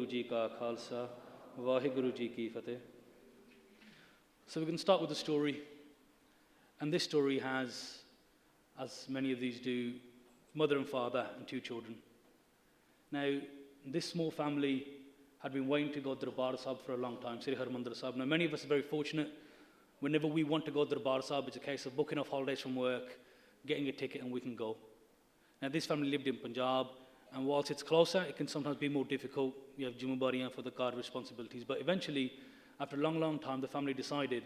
Waheguru Ji Ka Khalsa, Waheguru Ji Ki Fateh. So we can start with the story. And this story has, as many of these do, mother and father and 2 children. Now, this small family had been waiting to go to Darbara Sahib for a long time, Sri Harmandir Sahib. Now, many of us are very fortunate. Whenever we want to go to Darbara Sahib, it's a case of booking off holidays from work, getting a ticket, and we can go. Now, this family lived in Punjab, and whilst it's closer, it can sometimes be more difficult. You have Jimmebariyan for the car responsibilities. But eventually, after a long, long time, the family decided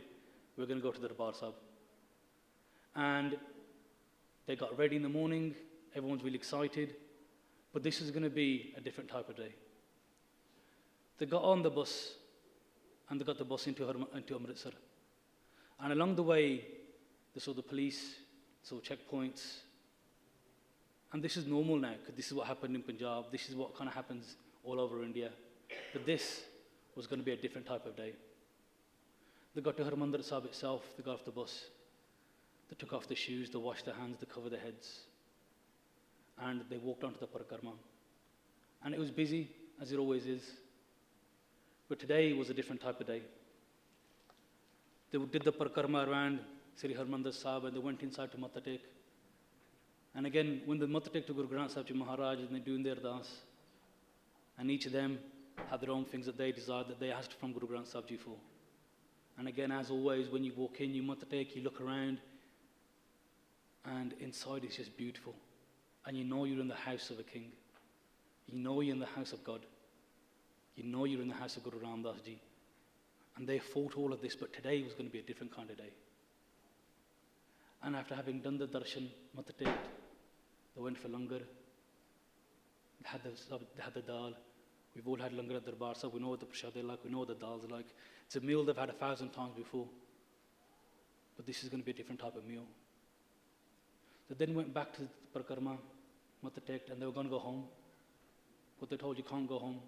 we're going to go to the Darbara Sahib. And they got ready in the morning. Everyone's really excited. But this is going to be a different type of day. They got on the bus, and they got the bus into Amritsar. And along the way, they saw the police, saw checkpoints. And this is normal now, because this is what happened in Punjab. This is what kind of happens all over India. But this was going to be a different type of day. They got to Harmandir Sahib itself. They got off the bus. They took off their shoes. They washed their hands. They covered their heads. And they walked onto the Parikrama. And it was busy, as it always is. But today was a different type of day. They did the Parikrama around Sri Harmandir Sahib, and they went inside to Matha Tek. And again, when the Matha Tek to Guru Granth Sahib Ji Maharaj, and they're doing their das, and each of them had their own things that they desired, that they asked from Guru Granth Sahib Ji for. And again, as always, when you walk in, you Matha Tek, you look around, and inside it's just beautiful. And you know you're in the house of a king. You know you're in the house of God. You know you're in the house of Guru Ram Das Ji. And they fought all of this, but today was going to be a different kind of day. And after having done the darshan, Matha Tek, they went for langar. They had the dal. We've all had langar at Darbar Sahib. We know what the prashad is like. We know what the dal is like. It's a meal they've had 1,000 times before. But this is going to be a different type of meal. They then went back to the Parikrama, Matha Tek, and they were going to go home. But they told you can't go home.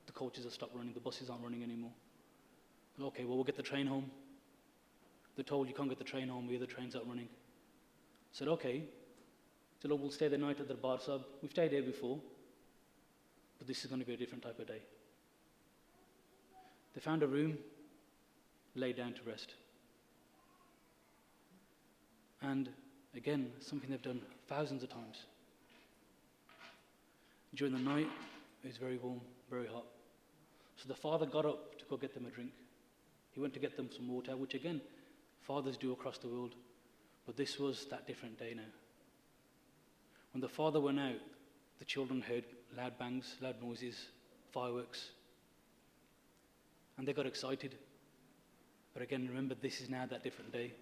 The coaches have stopped running. The buses aren't running anymore. Okay, well, we'll get the train home. They're told you can't get the train home, the trains aren't running. Said, okay. So look, we'll stay the night at the Darbara Sahib. We've stayed here before, but this is going to be a different type of day. They found a room, lay down to rest. And again, something they've done thousands of times. During the night, it was very warm, very hot. So the father got up to go get them a drink. He went to get them some water, which again, fathers do across the world. But this was that different day now. When the father went out, the children heard loud bangs, loud noises, fireworks. And they got excited. But again, remember, this is now that different day.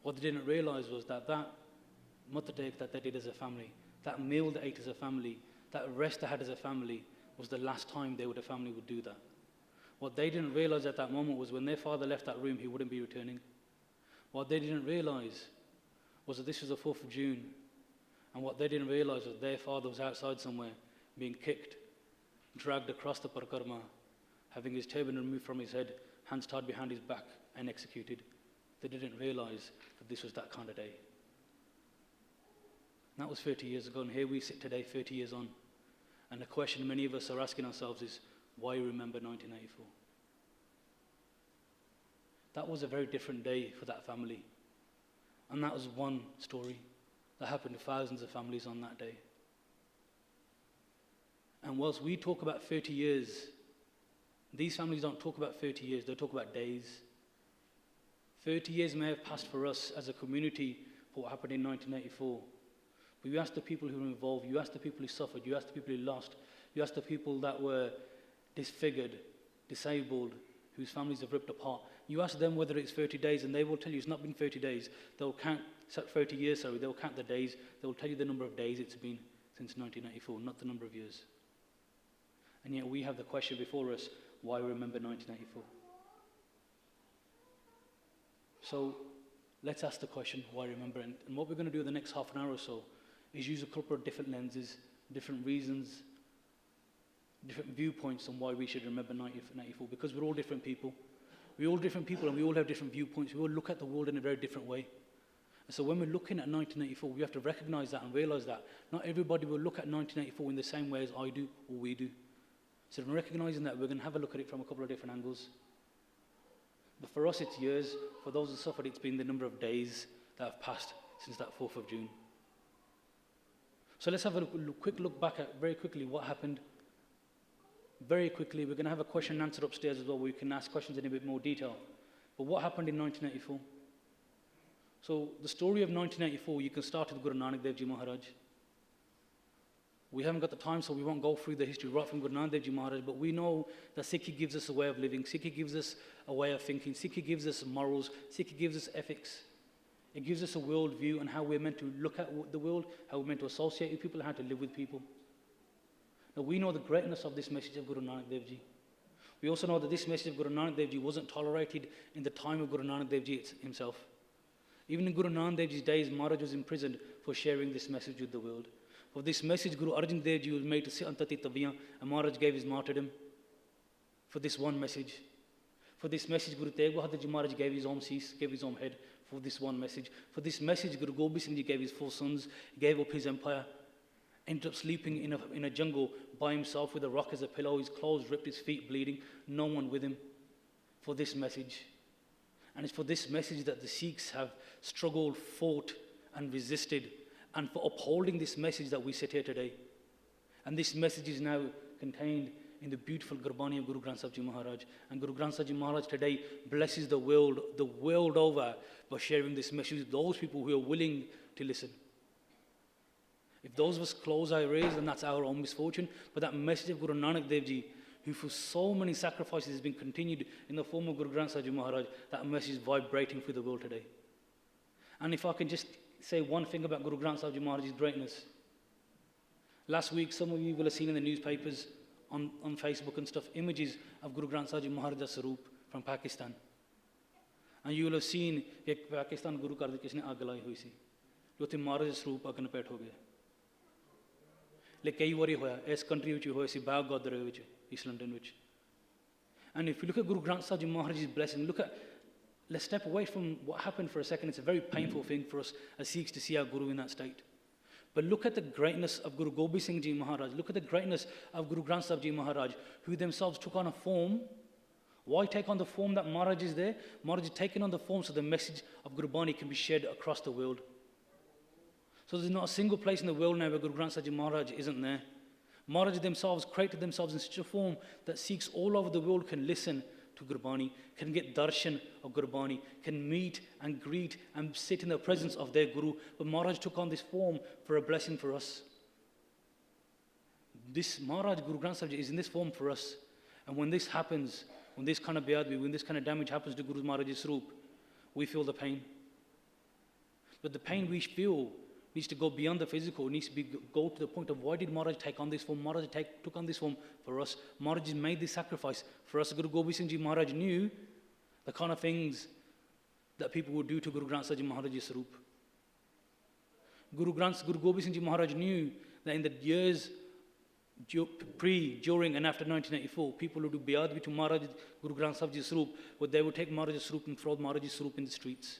What they didn't realize was that Matha Tek that they did as a family, that meal they ate as a family, that rest they had as a family, was the last time a family would do that. What they didn't realize at that moment was when their father left that room, he wouldn't be returning. What they didn't realize was that this was the 4th of June. And what they didn't realize was their father was outside somewhere, being kicked, dragged across the Parikrama, having his turban removed from his head, hands tied behind his back, and executed. They didn't realize that this was that kind of day. And that was 30 years ago, and here we sit today, 30 years on. And the question many of us are asking ourselves is, why remember 1984? That was a very different day for that family. And that was one story that happened to thousands of families on that day. And whilst we talk about 30 years, these families don't talk about 30 years, they talk about days. 30 years may have passed for us as a community for what happened in 1984. But you ask the people who were involved, you ask the people who suffered, you ask the people who lost, you ask the people that were disfigured, disabled, whose families have ripped apart. You ask them whether it's 30 days, and they will tell you it's not been 30 days. They'll count 30 years, they'll count the days. They'll tell you the number of days it's been since 1984, not the number of years. And yet we have the question before us, why remember 1984? So let's ask the question, why remember? And what we're going to do in the next half an hour or so is use a couple of different lenses, different reasons, different viewpoints on why we should remember 1984, because we're all different people. We're all different people and we all have different viewpoints. We all look at the world in a very different way. So when we're looking at 1984, we have to recognize that and realize that not everybody will look at 1984 in the same way as I do or we do. So in recognizing that, we're going to have a look at it from a couple of different angles. But for us, it's years. For those who suffered, it's been the number of days that have passed since that 4th of June. So let's have a quick look back at, very quickly, what happened. Very quickly, we're going to have a question and answer upstairs as well, where we can ask questions in a bit more detail. But what happened in 1984? So the story of 1984, you can start with Guru Nanak Dev Ji Maharaj. We haven't got the time, so we won't go through the history right from Guru Nanak Dev Ji Maharaj, but we know that Sikhi gives us a way of living, Sikhi gives us a way of thinking, Sikhi gives us morals, Sikhi gives us ethics. It gives us a world view and how we're meant to look at the world, how we're meant to associate with people, how to live with people. Now we know the greatness of this message of Guru Nanak Dev Ji. We also know that this message of Guru Nanak Dev Ji wasn't tolerated in the time of Guru Nanak Dev Ji himself. Even in Guru Nanak Dev Ji's days, Maharaj was imprisoned for sharing this message with the world. For this message, Guru Arjan Dev Ji was made to sit on Tati Taviyan, and Maharaj gave his martyrdom for this one message. For this message, Guru Tegh Bahadur Ji Maharaj gave his own cease, gave his own head for this one message. For this message, Guru Gobind Singh Ji gave his 4 sons, gave up his empire, ended up sleeping in a jungle by himself with a rock as a pillow, his clothes ripped, his feet bleeding, no one with him, for this message. And it's for this message that the Sikhs have struggled, fought, and resisted, and for upholding this message that we sit here today. And this message is now contained in the beautiful Gurbani of Guru Granth Sahib Ji Maharaj. And Guru Granth Sahib Ji Maharaj today blesses the world over by sharing this message with those people who are willing to listen. If those of us close our ears, then that's our own misfortune. But that message of Guru Nanak Dev Ji, who for so many sacrifices has been continued in the form of Guru Granth Sahib Ji Maharaj, that message is vibrating through the world today. And if I can just say one thing about Guru Granth Sahib Ji Maharaj's greatness. Last week, some of you will have seen in the newspapers, on Facebook and stuff, images of Guru Granth Sahib Ji Maharaj's Saroop from Pakistan. And you will have seen that Pakistan Guru Ghar di kisne aag lai hui si. Jotte Maharaj's Saroop agn pet ho gaya. Le kai wari hoya, is country vich hoya si Bag Godre vich, East London vich. And if you look at Guru Granth Sahib Ji Maharaj's blessing, let's step away from what happened for a second. It's a very painful thing for us as Sikhs to see our Guru in that state. But look at the greatness of Guru Gobind Singh Ji Maharaj. Look at the greatness of Guru Granth Sahib Ji Maharaj, who themselves took on a form. Why take on the form that Maharaj is there? Maharaj is taking on the form so the message of Gurbani can be shared across the world. So there's not a single place in the world now where Guru Granth Sahib Ji Maharaj isn't there. Maharaj themselves created themselves in such a form that Sikhs all over the world can listen to Gurbani, can get darshan of Gurbani, can meet and greet and sit in the presence of their Guru. But Maharaj took on this form for a blessing for us. This Maharaj, Guru Granth Sahib Ji, is in this form for us. And when this happens, when this kind of beadbi, when this kind of damage happens to Guru Maharaj's Saroop, we feel the pain. But the pain we feel needs to go beyond the physical. It needs to go to the point of, why did Maharaj take on this form? Maharaj took on this form for us. Maharaj made this sacrifice for us. Guru Gobind Singh Ji Maharaj knew the kind of things that people would do to Guru Granth Sahib Ji Maharaj's Saroop. Guru Gobind Singh Ji Maharaj knew that in the years during and after 1984, people would do beadbi to Maharaj, Guru Granth Sahib Ji's Saroop, where they would take Maharaj's Saroop and throw Maharaj's Saroop in the streets.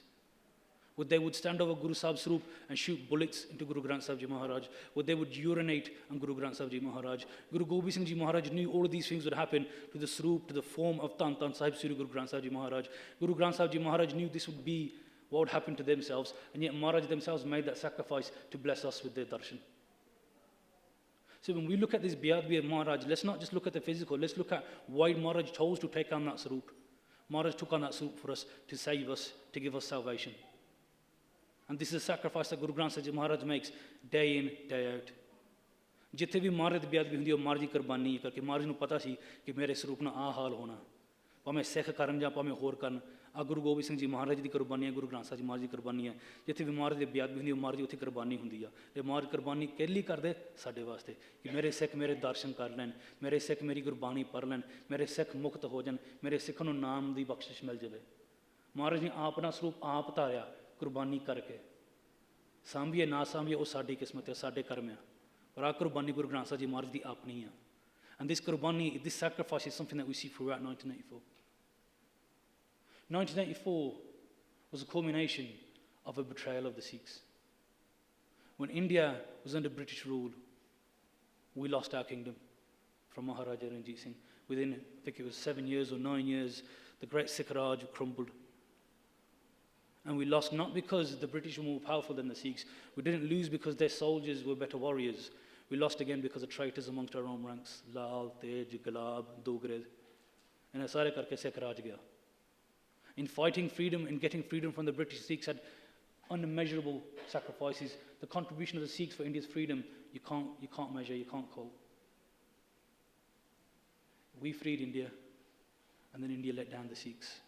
Where they would stand over Guru Sahib's Saroop and shoot bullets into Guru Granth Sahib Ji Maharaj. Where they would urinate on Guru Granth Sahib Ji Maharaj. Guru Gobind Singh Ji Maharaj knew all of these things would happen to the Saroop, to the form of Tan Sahib Sri Guru Granth Sahib Ji Maharaj. Guru Granth Sahib Ji Maharaj knew this would be what would happen to themselves, and yet Maharaj themselves made that sacrifice to bless us with their darshan. So when we look at this beadbi of Maharaj, let's not just look at the physical, let's look at why Maharaj chose to take on that Saroop. Maharaj took on that Saroop for us, to save us, to give us salvation. And this is a sacrifice that Guru Granth Sahib Ji Maharaj makes day in, day out. जिथे भी Maharaj ਦੀ बेअदबी ਹੁੰਦੀ ਉਹ Maharaj ਦੀ ਕੁਰਬਾਨੀ ਕਰਕੇ Maharaj ਨੂੰ ਪਤਾ ਸੀ ਕਿ ਮੇਰੇ ਸਰੂਪ ਨਾਲ ਆ ਹਾਲ ਹੋਣਾ ਭਾਵੇਂ ਸਿੱਖ ਕਰਨ ਜਾਂ ਭਾਵੇਂ ਹੋਰ ਕਰਨ ਆ ਗੁਰੂ ਗੋਬਿੰਦ ਸਿੰਘ ਜੀ ਮਹਾਰਾਜ ਦੀ ਕੁਰਬਾਨੀ ਹੈ ਗੁਰੂ ਗ੍ਰੰਥ ਸਾਹਿਬ ਜੀ ਮਹਾਰਾਜ ਦੀ ਕੁਰਬਾਨੀ ਹੈ ਜਿੱਥੇ ਵੀ Maharaj ਦੀ ਬੇਅਦਬੀ ਹੁੰਦੀ ਉਹ Maharaj ਦੀ ਉੱਥੇ ਕੁਰਬਾਨੀ ਹੁੰਦੀ ਆ ਤੇ Maharaj ਕੁਰਬਾਨੀ ਕਿਹ ਲਈ ਕਰਦੇ ਸਾਡੇ ਵਾਸਤੇ ਕਿ ਮੇਰੇ ਸਿੱਖ ਮੇਰੇ ਦਰਸ਼ਨ ਕਰ ਲੈਣ ਮੇਰੇ ਸਿੱਖ ਮੇਰੀ ਗੁਰਬਾਣੀ ਪੜ੍ਹ ਲੈਣ ਮੇਰੇ ਸਿੱਖ ਮੁਕਤ ਹੋ ਜਾਣ ਮੇਰੇ ਸਿੱਖਾਂ ਨੂੰ ਨਾਮ ਦੀ ਬਖਸ਼ਿਸ਼ ਮਿਲ ਜਾਵੇ Maharaj ਨੇ ਆਪਣਾ ਸਰੂਪ ਆਪ ਧਾਰਿਆ ਕੁਰਬਾਨੀ ਕਰਕੇ ਸਾਂਭੀਏ ਨਾ ਸਾਂਭੀਏ ਉਹ ਸਾਡੀ ਕਿਸਮਤ ਹੈ ਸਾਡੇ ਕਰਮ ਆ ਪਰ ਆ ਕੁਰਬਾਨੀ ਗੁਰੂ ਗ੍ਰੰਥ ਸਾਹਿਬ ਜੀ ਮਹਾਰਾਜ ਦੀ ਆਪਣੀ ਆ and this kurbani, this sacrifice is something that we see throughout 1984. 1984 was a culmination of a betrayal of the Sikhs. When India was under British rule, we lost our kingdom from Maharaja Inderjeet Singh. Within, I think it was 7 years or 9 years, the great Sikh Raj crumbled. And we lost not because the British were more powerful than the Sikhs. We didn't lose because their soldiers were better warriors. We lost again because of traitors amongst our own ranks. Lal, Tej, Gulab, Dogre. And sare karke Sikh Raj gaya. In fighting freedom, in getting freedom from the British, Sikhs had unmeasurable sacrifices. The contribution of the Sikhs for India's freedom, you can't measure, you can't call. We freed India, and then India let down the Sikhs.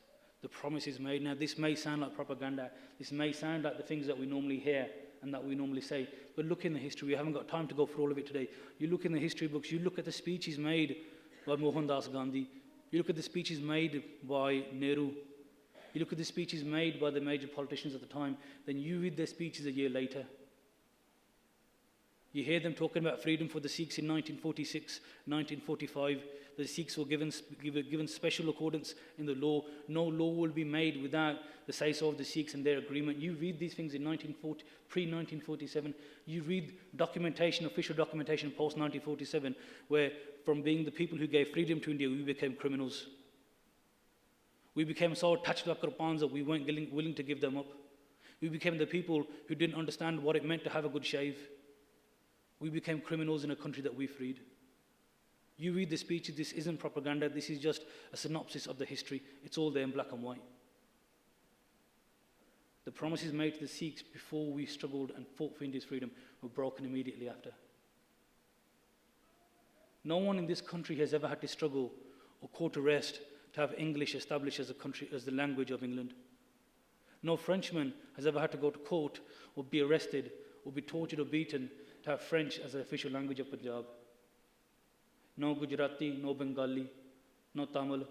The promises made. Now, this may sound like propaganda. This may sound like the things that we normally hear and that we normally say. But look in the history. We haven't got time to go through all of it today. You look in the history books. You look at the speeches made by Mohandas Gandhi. You look at the speeches made by Nehru. You look at the speeches made by the major politicians at the time. Then you read their speeches a year later. You hear them talking about freedom for the Sikhs in 1946, 1945. The Sikhs were given special accordance in the law. No law will be made without the say-so of the Sikhs and their agreement. You read these things in pre-1947. You read documentation, official documentation post-1947, where from being the people who gave freedom to India, we became criminals. We became so attached to our Qur'ans that we weren't willing to give them up. We became the people who didn't understand what it meant to have a good shave. We became criminals in a country that we freed. You read the speeches, this isn't propaganda, this is just a synopsis of the history. It's all there in black and white. The promises made to the Sikhs before we struggled and fought for India's freedom were broken immediately after. No one in this country has ever had to struggle or court arrest to have English established as the language of England. No Frenchman has ever had to go to court or be arrested or be tortured or beaten to have French as the official language of Punjab. No Gujarati, no Bengali, no Tamil.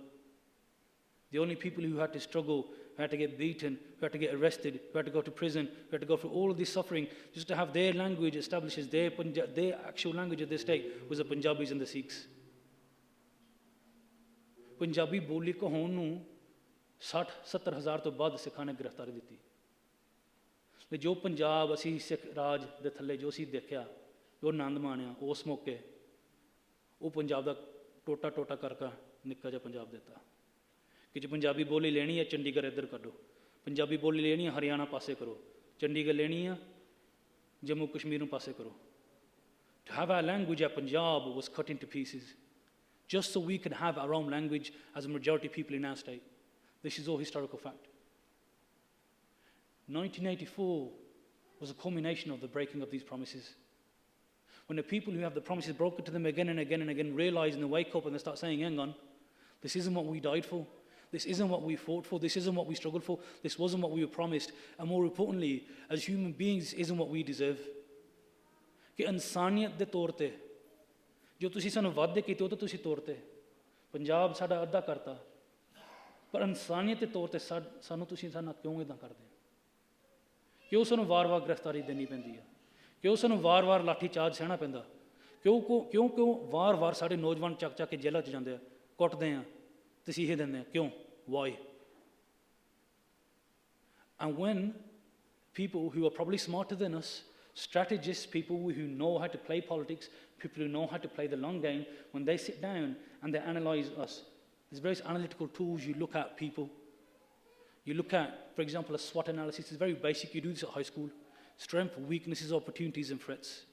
The only people who had to struggle, who had to get beaten, who had to get arrested, who had to go to prison, who had to go through all of this suffering just to have their language established as their actual language of their state was the Punjabis and the Sikhs. Punjabi boli ko hoਣ ਨੂੰ 60-70 ਹਜ਼ਾਰ ਤੋਂ ਵੱਧ ਸਿੱਖਾਂ ਨੇ ਗ੍ਰਿਫਤਾਰੀ ਦਿੱਤੀ। ਤੇ ਜੋ ਪੰਜਾਬ ਅਸੀਂ ਸਿੱਖ ਰਾਜ ਦੇ ਥੱਲੇ ਜੋ ਅਸੀਂ ਦੇਖਿਆ, ਜੋ ਆਨੰਦ ਮਾਣਿਆ ਉਸ ਮੌਕੇ, ਉਹ ਪੰਜਾਬ ਦਾ ਟੋਟਾ ਕਰਕੇ ਨਿੱਕਾ ਜਿਹਾ ਪੰਜਾਬ ਦਿੱਤਾ ਕਿ ਜੇ ਪੰਜਾਬੀ ਬੋਲੀ ਲੈਣੀ ਹੈ ਚੰਡੀਗੜ੍ਹ ਇੱਧਰ ਕੱਢੋ, ਪੰਜਾਬੀ ਬੋਲੀ ਲੈਣੀ ਹੈ ਹਰਿਆਣਾ ਪਾਸੇ ਕਰੋ, ਚੰਡੀਗੜ੍ਹ ਲੈਣੀ ਹੈ ਜੰਮੂ ਕਸ਼ਮੀਰ ਨੂੰ ਪਾਸੇ ਕਰੋ. To have our language at Punjab was cut into pieces just so we could have our own language as a majority people in our state. This is all historical fact. 1984 was a culmination of the breaking of these promises. When the people who have the promises broken to them again and again and again realize and they wake up and they start saying, hang on, this isn't what we died for. This isn't what we fought for. This isn't what we struggled for. This wasn't what we were promised. And more importantly, as human beings, this isn't what we deserve. कि इंसानियत दे तौर ते जो तुसी सानू वादे कीते तो तुसी तोड़ते. पंजाब साडा अद्धा करता, पर इंसानियत दे तौर ते सानू तुसी साना क्यों इदां करदे? क्यों सानू वार-वार गिरफ्तारी देनी पैंदी है? क्यों सानू वार-वार लाठी चार्ज सहना पैंदा? क्यों वार-वार साडे नौजवान चक के जेलां च जांदे आ, कुटदे आ, तसीहे दिंदे आ? क्यों? Why? And when people who are probably smarter than us, strategists, people who know how to play politics, people who know how to play the long game, when they sit down and they analyze us, there's various analytical tools you look at people. You look at, for example, a SWOT analysis. It's very basic. You do this at high school. Strengths, weaknesses, opportunities, and threats.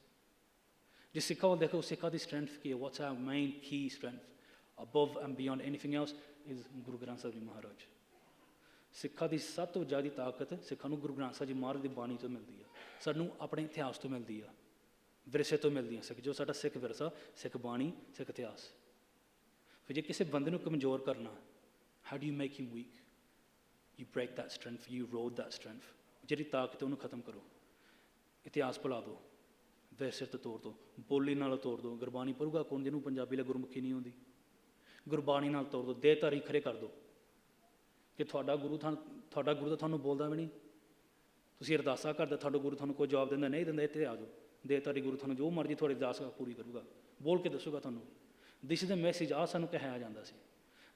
Just sikha the strength ki hai. What's our main key strength? Above and beyond anything else is Guru Granth Sahib Ji Maharaj. ਸਿੱਖਾਂ ਦੀ ਸਭ ਤੋਂ ਜ਼ਿਆਦਾ ਤਾਕਤ ਸਿੱਖਾਂ ਨੂੰ ਗੁਰੂ ਗ੍ਰੰਥ ਸਾਹਿਬ ਜੀ ਮਹਾਰਾਜ ਦੀ ਬਾਣੀ ਤੋਂ ਮਿਲਦੀ ਆ, ਸਾਨੂੰ ਆਪਣੇ ਇਤਿਹਾਸ ਤੋਂ ਮਿਲਦੀ ਆ, ਵਿਰਸੇ ਤੋਂ ਮਿਲਦੀ ਆ। ਸਿੱਖ ਜੋ ਸਾਡਾ ਸਿੱਖ ਵਿਰਸਾ, ਸਿੱਖ ਬਾਣੀ, ਸਿੱਖ ਇਤਿਹਾਸ। ਫਿਰ ਜੇ ਕਿਸੇ ਬੰਦੇ ਨੂੰ ਕਮਜ਼ੋਰ ਕਰਨਾ, how do you make him weak? You break that strength, you erode that strength. ਜਿਹੜੀ ਤਾਕਤ ਉਹਨੂੰ ਖਤਮ ਕਰੋ, ਇਤਿਹਾਸ ਭੁਲਾ ਦਿਓ, ਵਿਰਸੇ ਤੋਂ ਤੋੜ ਦਿਓ, ਬੋਲੀ ਨਾਲ ਤੋੜ ਦਿਓ। ਗੁਰਬਾਣੀ ਪੜੂਗਾ ਕੌਣ ਜਿਹਨੂੰ ਪੰਜਾਬੀ ਲਈ ਗੁਰਮੁਖੀ ਨਹੀਂ ਆਉਂਦੀ? ਗੁਰਬਾਣੀ ਨਾਲ ਤੋੜ ਦਿਓ, ਦੇਹਧਾਰੀ ਖੜੇ ਕਰ ਦਿਓ ਕਿ ਤੁਹਾਡਾ ਗੁਰੂ ਤਾਂ ਤੁਹਾਨੂੰ ਬੋਲਦਾ ਵੀ ਨਹੀਂ। ਤੁਸੀਂ ਅਰਦਾਸਾਂ ਕਰਦੇ, ਤੁਹਾਡਾ ਗੁਰੂ ਤੁਹਾਨੂੰ ਕੋਈ ਜਵਾਬ ਦਿੰਦਾ ਨਹੀਂ ਦਿੰਦਾ, ਇੱਥੇ ਆ ਜਾਓ, ਦੇਹਧਾਰੀ ਗੁਰੂ ਤੁਹਾਨੂੰ ਜੋ ਮਰਜ਼ੀ ਤੁਹਾਡੀ ਅਰਦਾਸ ਪੂਰੀ ਕਰੂਗਾ, ਬੋਲ ਕੇ ਦੱਸੂਗਾ ਤੁਹਾਨੂੰ। ਦਿਸ ਇਜ਼ ਦ ਮੈਸੇਜ ਆ ਸਾਨੂੰ ਕਿਹਾ ਜਾਂਦਾ ਸੀ।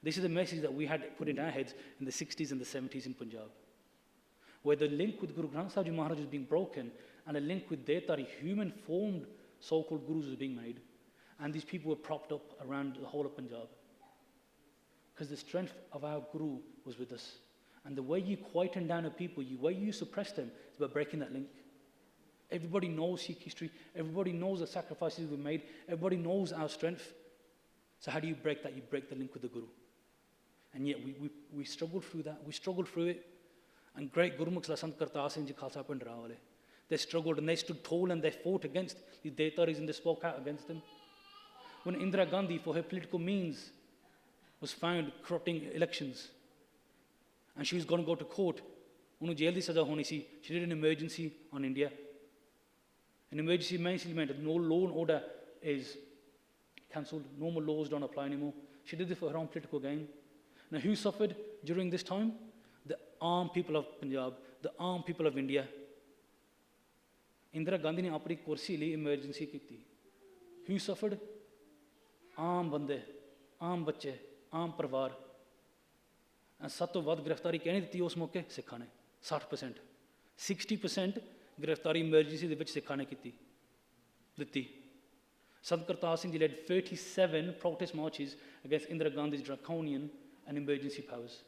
This is the message that we had put in our heads in the 60s and the 70s in Punjab. where the link with Guru Granth Sahib Ji Maharaj was being broken and a link with Detari, human-formed so-called gurus, was being made. And these people were propped up around the whole of Punjab. Because the strength of our Guru was with us. And the way you quieten down a people, the way you suppress them, is by breaking that link. Everybody knows Sikh history. Everybody knows the sacrifices we made. Everybody knows our strength. So how do you break that? You break the link with the Guru. And yet we struggled through that. We struggled through it. And great Gurmukhs like Sant Kartar Singh Ji Khalsa Bhandara wale, they struggled and they stood tall and they fought against the Detaris and they spoke out against them. When Indira Gandhi, for her political means, was found corrupting elections, and she was going to go to court, unhu jail di saza honi si, she did an emergency on India. An emergency basically meant that no law and order is cancelled, no more laws don't apply anymore. She did it for her own political gain. Now who suffered during this time? The armed people of Punjab, the armed people of India. Indira Gandhi ne apni kursi li emergency ਕੀਤੀ. Who suffered? ਆਮ ਬੰਦੇ, ਆਮ ਬੱਚੇ, ਆਮ ਪਰਿਵਾਰ। ਸਭ ਤੋਂ ਵੱਧ ਗ੍ਰਿਫਤਾਰੀ ਕਿਹਨੇ ਦਿੱਤੀ ਉਸ ਮੌਕੇ? ਸਿੱਖਾਂ ਨੇ, 60%। 60% ਗ੍ਰਿਫਤਾਰੀ emergency ਦੇ ਵਿੱਚ ਸਿੱਖਾਂ ਨੇ ਦਿੱਤੀ। Sant Kartar Singh Ji led 37 protest marches against Indira Gandhi's draconian and emergency powers.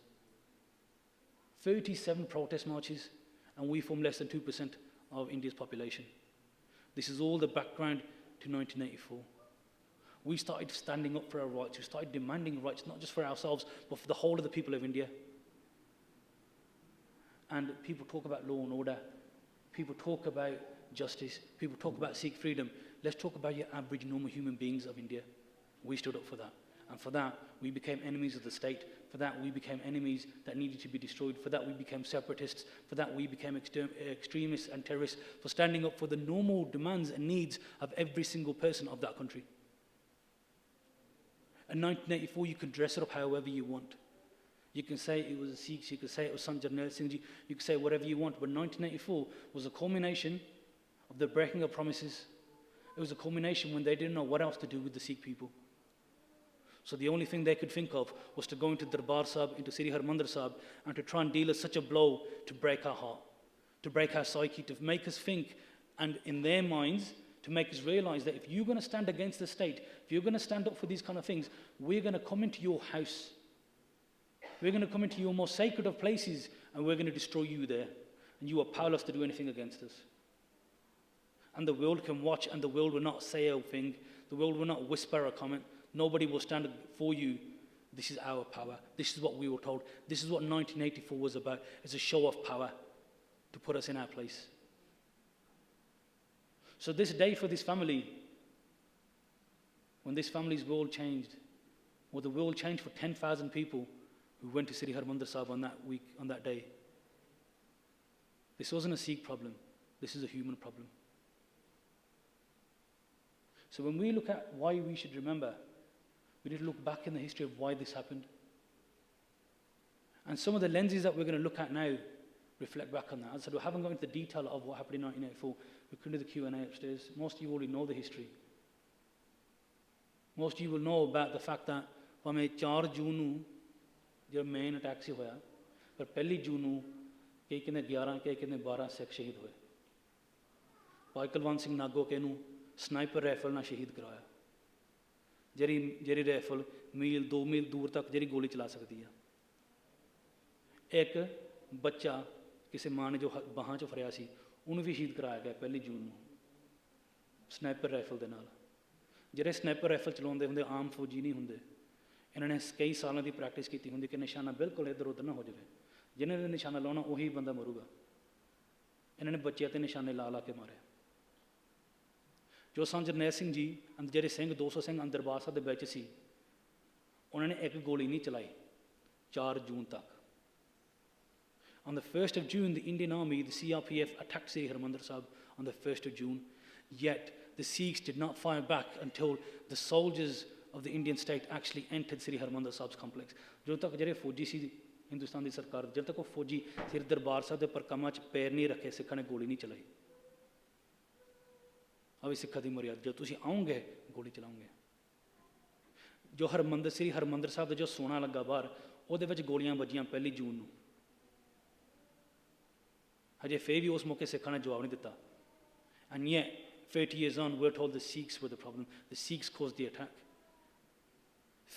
37 protest marches, and we form less than 2% of India's population. This is all the background to 1984. We started standing up for our rights. We started demanding rights, not just for ourselves, but for the whole of the people of India. And people talk about law and order. People talk about justice. People talk about Sikh freedom. Let's talk about your average, normal human beings of India. We stood up for that. And for that, we became enemies of the state. For that, we became enemies that needed to be destroyed. For that, we became separatists. For that, we became extremists and terrorists. For standing up for the normal demands and needs of every single person of that country. In 1984, you can dress it up however you want. You can say it was the Sikhs, you can say it was Sant Jarnail Singh Ji, you can say whatever you want, but 1984 was a culmination of the breaking of promises. It was a culmination when they didn't know what else to do with the Sikh people. So the only thing they could think of was to go into Darbar Sahib, into Sri Harmandir Sahib, and to try and deal us such a blow to break our heart, to break our psyche, to make us think, and in their minds, to make us realize that if you're going to stand against the state, if you're going to stand up for these kind of things, we're going to come into your house. We're going to come into your most sacred of places, and we're going to destroy you there. And you are powerless to do anything against us. And the world can watch, and the world will not say a thing. The world will not whisper a comment. Nobody will stand for you. This is our power. This is what we were told. This is what 1984 was about. It's a show of power to put us in our place. So this day for this family, when this family's world changed, or the world changed for 10,000 people who went to Sri Harmandir Sahib on that week, on that day. This wasn't a Sikh problem. This is a human problem. So when we look at why we should remember, we need to look back in the history of why this happened. And some of the lenses that we're going to look at now reflect back on that. As I said, we haven't gone into the detail of what happened in 1984. We can do the Q&A upstairs. Most of you already know the history. Most of you will know about the fact that ਭਾਵੇਂ 4 ਜੂਨ ਨੂੰ ਜਿਹੜਾ main attack ਸੀ ਹੋਇਆ, ਪਰ 1 ਜੂਨ ਨੂੰ ਕਈ ਕਹਿੰਦੇ 11, ਕਈ ਕਹਿੰਦੇ 12 ਸਿੱਖ ਸ਼ਹੀਦ ਹੋਏ। ਭਾਈ ਕੁਲਵੰਤ ਸਿੰਘ ਨਾਗੋਕੇ ਨੂੰ ਸਨਾਈਪਰ ਰਾਈਫਲ ਨਾਲ ਸ਼ਹੀਦ ਕਰਵਾਇਆ, ਜਿਹੜੀ ਰਾਈਫਲ ਮੀਲ 2 ਮੀਲ ਦੂਰ ਤੱਕ ਜਿਹੜੀ ਗੋਲੀ ਚਲਾ ਸਕਦੀ ਆ। ਇੱਕ ਬੱਚਾ ਕਿਸੇ ਮਾਂ ਨੇ ਜੋ ਬਾਹਾਂ 'ਚੋਂ ਫੜਿਆ ਸੀ, ਉਹਨੂੰ ਵੀ ਸ਼ਹੀਦ ਕਰਾਇਆ ਗਿਆ 1 ਜੂਨ ਨੂੰ ਸਨਾਈਪਰ ਰਾਈਫਲ ਦੇ ਨਾਲ। ਜਿਹੜੇ ਸਨਾਈਪਰ ਰਾਈਫਲ ਚਲਾਉਂਦੇ ਹੁੰਦੇ ਆਮ ਫੌਜੀ ਨਹੀਂ ਹੁੰਦੇ, ਇਹਨਾਂ ਨੇ ਕਈ ਸਾਲਾਂ ਦੀ ਪ੍ਰੈਕਟਿਸ ਕੀਤੀ ਹੁੰਦੀ ਕਿ ਨਿਸ਼ਾਨਾ ਬਿਲਕੁਲ ਇੱਧਰ ਉੱਧਰ ਨਾ ਹੋ ਜਾਵੇ। ਜਿਹਨੇ ਨੇ ਨਿਸ਼ਾਨਾ ਲਾਉਣਾ ਉਹੀ ਬੰਦਾ ਮਰੂਗਾ। ਇਹਨਾਂ ਨੇ ਬੱਚਿਆਂ 'ਤੇ ਨਿਸ਼ਾਨੇ ਲਾ ਲਾ ਕੇ ਮਾਰੇ। ਜੋ Sant Jarnail Singh ਜੀ ਜਿਹੜੇ ਸਿੰਘ 200 ਸਿੰਘ ਅੰਦਰ ਦਰਬਾਰ ਸਾਹਿਬ ਦੇ ਵਿੱਚ ਸੀ, ਉਹਨਾਂ ਨੇ ਇੱਕ ਗੋਲੀ ਨਹੀਂ ਚਲਾਈ 4 ਜੂਨ ਤੱਕ। On the 1st of June, the Indian Army, the CRPF, attacked Sri Harmandir Sahib on the 1st of June. Yet the Sikhs did not fire back until the soldiers of the Indian state actually entered Sri Harmandir Sahib's complex. ਜਦੋਂ ਤੱਕ ਜਿਹੜੇ ਫੌਜੀ ਸੀ ਹਿੰਦੁਸਤਾਨ ਦੀ ਸਰਕਾਰ, ਜਦੋਂ ਤੱਕ ਉਹ ਫੌਜੀ ਸਿਰ ਦਰਬਾਰ ਸਾਹਿਬ ਦੇ ਪਰਕਮਾਂ 'ਚ ਪੈਰ ਨਹੀਂ ਰੱਖੇ, ਸਿੱਖਾਂ ਨੇ ਗੋਲੀ ਨਹੀਂ ਚਲਾਈ। ਆ ਵੀ ਸਿੱਖਾਂ ਦੀ ਮਰਿਆਦਾ, ਜਦੋਂ ਤੁਸੀਂ ਆਓਗੇ ਗੋਲੀ ਚਲਾਓਗੇ। ਜੋ ਸ੍ਰੀ ਹਰਮੰਦਰ ਸਾਹਿਬ ਦਾ ਜੋ ਸੋਨਾ ਲੱਗਾ ਬਾਹਰ, ਉਹਦੇ ਵਿੱਚ ਗੋਲੀਆਂ ਵੱਜੀਆਂ 1 ਜੂਨ ਨੂੰ। ਹਜੇ ਫੇਰ ਵੀ ਉਸ ਮੌਕੇ ਸਿੱਖਾਂ ਨੇ ਜਵਾਬ ਨਹੀਂ ਦਿੱਤਾ। And yet 30 years on we're told the Sikhs were the problem, the Sikhs caused the attack.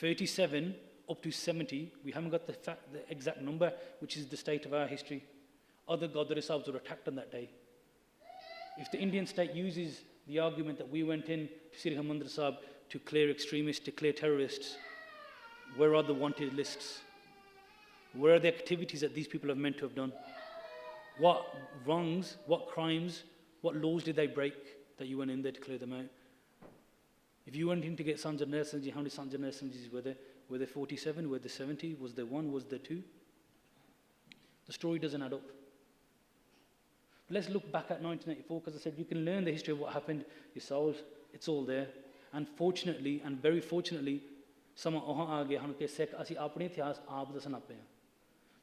37 up to 70, we haven't got the exact number, which is the state of our history. Other Gurdwara Sahibs were attacked on that day. If the Indian state uses the argument that we went in to Sri Harmandir Sahib to clear extremists, to clear terrorists, where are the wanted lists? Where are the activities that these people are meant to have done? What wrongs, what crimes, what laws did they break that you went in there to clear them out? If you went in to get Sons of Narsingh, how many Sons of Narsingh were there? Were there 47? Were there 70? Was there 1? Was there 2? The story doesn't add up. Let's look back at 1984, because I said you can learn the history of what happened yourselves. It's all there. And fortunately, and very fortunately, ਸਮਾਂ ਉਹ ਆ ਗਿਆ ਹਨ ਕਿ ਸਿੱਖ ਅਸੀਂ ਆਪਣੇ ਇਤਿਹਾਸ ਆਪ ਦੱਸਣ ਲੱਗ ਪਏ ਹਾਂ।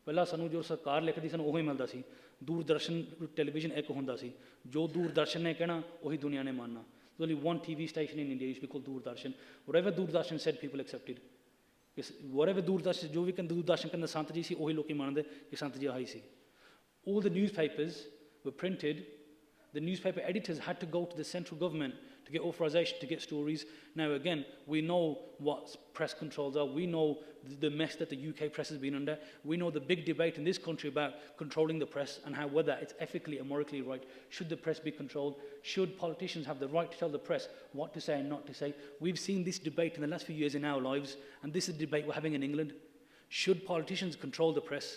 ਪਹਿਲਾਂ ਸਾਨੂੰ ਜੋ ਸਰਕਾਰ ਲਿਖਦੀ ਸਾਨੂੰ ਉਹੀ ਮਿਲਦਾ ਸੀ। ਦੂਰਦਰਸ਼ਨ ਟੈਲੀਵਿਜ਼ਨ ਇੱਕ ਹੁੰਦਾ ਸੀ, ਜੋ ਦੂਰਦਰਸ਼ਨ ਨੇ ਕਹਿਣਾ ਉਹੀ ਦੁਨੀਆ ਨੇ ਮੰਨਣਾ। There's only one TV station in India used to be called Doordarshan. Whatever Doordarshan said, people accepted. Whatever Doordarshan, ਜੋ ਵੀ ਦੂਰਦਰਸ਼ਨ ਕਹਿੰਦਾ ਸੰਤ ਜੀ ਸੀ, ਉਹੀ ਲੋਕੀ ਮੰਨਦੇ ਕਿ ਸੰਤ ਜੀ ਆਹੀ ਸੀ। All the newspapers were printed. The newspaper editors had to go to the central government to get authorization to get stories. Now again, we know what press controls are. We know the mess that the UK press has been under. We know the big debate in this country about controlling the press and how whether it's ethically and morally right. Should the press be controlled? Should politicians have the right to tell the press what to say and not to say? We've seen this debate in the last few years in our lives, and this is a debate we're having in England. Should politicians control the press?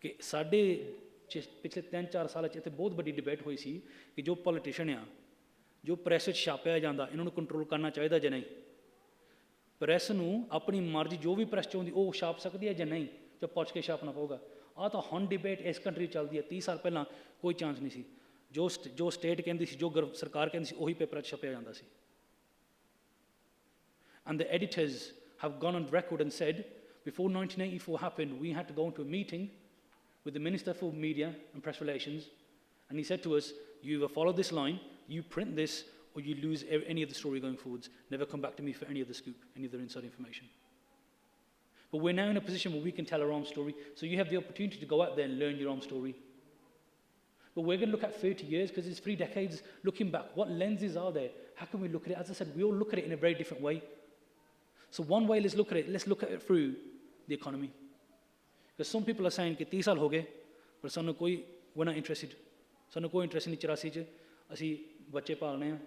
ਕਿ ਸਾਡੇ ਪਿਛਲੇ 3-4 ਸਾਲਾਂ 'ਚ ਇੱਥੇ ਬਹੁਤ ਵੱਡੀ debate ਹੋਈ ਸੀ ਕਿ ਜੋ ਪੋਲੀਟੀਸ਼ੀਅਨ ਆ, ਜੋ ਪ੍ਰੈਸ ਵਿੱਚ ਛਾਪਿਆ ਜਾਂਦਾ, ਇਹਨਾਂ ਨੂੰ ਕੰਟਰੋਲ ਕਰਨਾ ਚਾਹੀਦਾ ਜਾਂ ਨਹੀਂ। ਪ੍ਰੈਸ ਨੂੰ ਆਪਣੀ ਮਰਜ਼ੀ ਜੋ ਵੀ ਪ੍ਰੈਸ ਚਾਹੁੰਦੀ ਉਹ ਛਾਪ ਸਕਦੀ ਹੈ ਜਾਂ ਨਹੀਂ, ਜਾਂ ਪੁੱਛ ਕੇ ਛਾਪਣਾ ਪਊਗਾ। ਆਹ ਤਾਂ ਹੁਣ ਡਿਬੇਟ ਇਸ ਕੰਟਰੀ ਚੱਲਦੀ ਹੈ। 30 ਸਾਲ ਪਹਿਲਾਂ ਕੋਈ ਚਾਂਸ ਨਹੀਂ ਸੀ। ਜੋ ਸਟੇਟ ਕਹਿੰਦੀ ਸੀ, ਜੋ ਸਰਕਾਰ ਕਹਿੰਦੀ ਸੀ, ਉਹੀ ਪੇਪਰਾਂ 'ਚ ਛਪਿਆ ਜਾਂਦਾ ਸੀ। And the editors have gone on record and said, before 1984 happened, we had to go into a meeting with the Minister for Media and Press Relations, and he said to us, you either follow this line, you print this, or you lose any of the story going forwards. Never come back to me for any of the scoop, any of the inside information. But we're now in a position where we can tell our own story, so you have the opportunity to go out there and learn your own story. But we're going to look at 30 years, because it's 3 decades. Looking back, what lenses are there? How can we look at it? As I said, we all look at it in a very different way. So one way, let's look at it through the economy. Because some people are saying कि 30 साल हो गए पर सानू कोई we're not interested, सानू कोई interest नहीं 84 च असी बच्चे पालने हैं,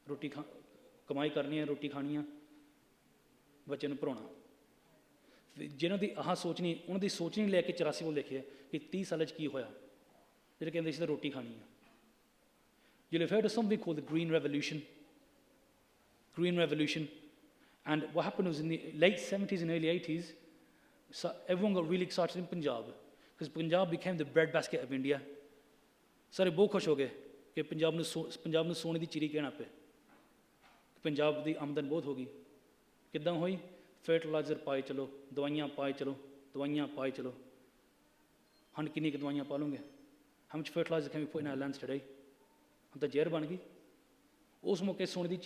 रोटी कमाई करनी है, रोटी खानी है, बच्चे नूं पढ़ाउणा। जिन्हां दी आह सोच नहीं, उन्हां दी सोच नहीं लैके 84 कोल देखिए कि 30 साल च की होया, जिहड़े कहंदे सी रोटी खानी है। You'll have heard of something called the Green Revolution. Green Revolution. And what happened was in the late 70s and early 80s, so everyone got really excited in Punjab, because Punjab became the breadbasket of India. ਸਾਰੇ ਬਹੁਤ ਖੁਸ਼ ਹੋ ਗਏ ਕਿ ਪੰਜਾਬ ਨੂੰ ਸੋਨੇ ਦੀ ਚਿੜੀ ਕਹਿਣਾ ਪਏ। ਪੰਜਾਬ ਦੀ ਆਮਦਨ ਬਹੁਤ ਹੋ ਗਈ। ਕਿੱਦਾਂ ਹੋਈ? ਫਰਟੀਲਾਈਜ਼ਰ ਪਾਏ ਚਲੋ, ਦਵਾਈਆਂ ਪਾਏ ਚਲੋ, ਦਵਾਈਆਂ ਪਾਏ ਚਲੋ। ਹੁਣ ਕਿੰਨੀ ਕੁ ਦਵਾਈਆਂ ਪਾ ਲਓਗੇ? How much fertilizer can we put in our lands today? ਹੁਣ ਤਾਂ ਜ਼ਹਿਰ ਬਣ ਗਈ। ਉਸ ਮੌਕੇ ਸੋਨੇ ਦੀ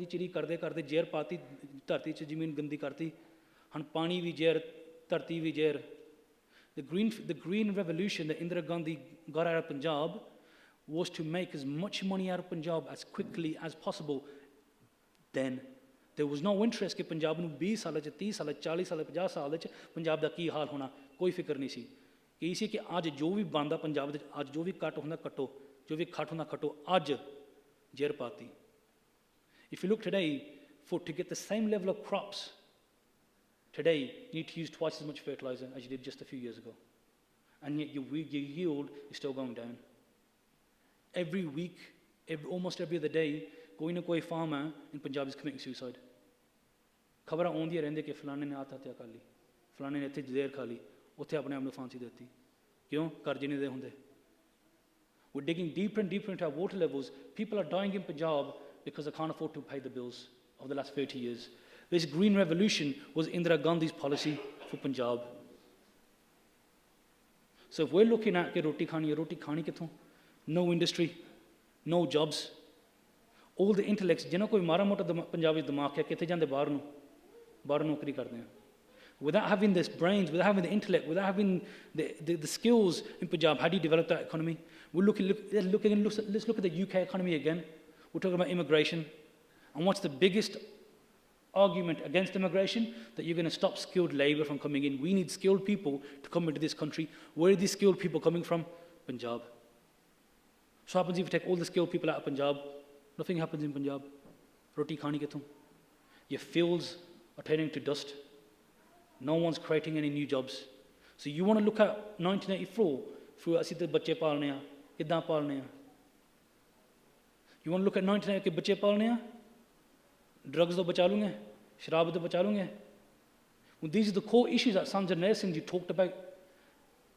ਚਿੜੀ ਕਰਦੇ ਕਰਦੇ ਜ਼ਹਿਰ ਪਾਤੀ ਧਰਤੀ 'ਚ, ਜ਼ਮੀਨ ਗੰਦੀ ਕਰਤੀ। ਹੁਣ ਪਾਣੀ ਵੀ ਜ਼ਹਿਰ, ਧਰਤੀ ਵੀ ਜ਼ਹਿਰ। The green revolution that Indira Gandhi got out of Punjab was to make as much money out of Punjab as quickly as possible. Then there was no interest कि पंजाब ਨੂੰ 20 ਸਾਲਾਂ 'ਚ, 30 ਸਾਲਾਂ 'ਚ, 40 ਸਾਲਾਂ 'ਚ, 50 ਸਾਲ 'ਚ ਪੰਜਾਬ ਦਾ ਕੀ ਹਾਲ ਹੋਣਾ, ਕੋਈ ਫਿਕਰ ਨਹੀਂ ਸੀ। ਕਿ ਸੀ ਕਿ ਅੱਜ ਜੋ ਵੀ ਬਣਦਾ ਪੰਜਾਬ ਦੇ, ਅੱਜ ਜੋ ਵੀ ਕੱਟ ਹੁੰਦਾ ਕੱਟੋ, ਜੋ ਵੀ ਖੱਟ ਹੁੰਦਾ ਖੱਟੋ। ਅੱਜ ਜ਼ਹਿਰ ਪਾਤੀ। If you look today, to get the same level of crops today, you need to use twice as much fertilizer as you did just a few years ago. And yet your yield is still going down. Every week, almost every other day, कोई ना कोई farmer in Punjab is committing suicide. खबरां आउंदियां रहंदियां कि फलाने ने आत्म हत्या कर ली, फलाने ने इत्थे ਜ਼ਹਿਰ खा ली, उत्थे अपने आप नूं फांसी दे दित्ती। क्यों? कर्जे नहीं दे हुंदे। We're digging deeper and deeper into our water levels. People are dying in Punjab because they can't afford to pay the bills of the last 30 years. This green revolution was Indira Gandhi's policy for Punjab. So if we're looking at roti khani kitthon? No industry, no jobs. All the intellects, जिन्हों कोई मारा मोटा पंजाबी दिमाग है, कितने जाते बाहर नौकरी करते हैं। Without having this brains, without having the intellect, without having the skills in Punjab, how do you develop that economy? Let's look at the UK economy again. We're talking about immigration. And what's the biggest argument against immigration? That you're going to stop skilled labour from coming in. We need skilled people to come into this country. Where are these skilled people coming from? Punjab. So what happens if you take all the skilled people out of Punjab? Nothing happens in Punjab. Roti khani kithon? Your fields are turning to dust. No one's creating any new jobs. So you want to look at 1984, फिर असी तो बच्चे पालने हैं, किद्दां पालने हैं? You want to look at 1984 के बच्चे पालने हैं? Drugs तो बचा लूँगे, शराब तो बचा लूँगे. Well, these are the core issues that Sanjay Singh ji talked about.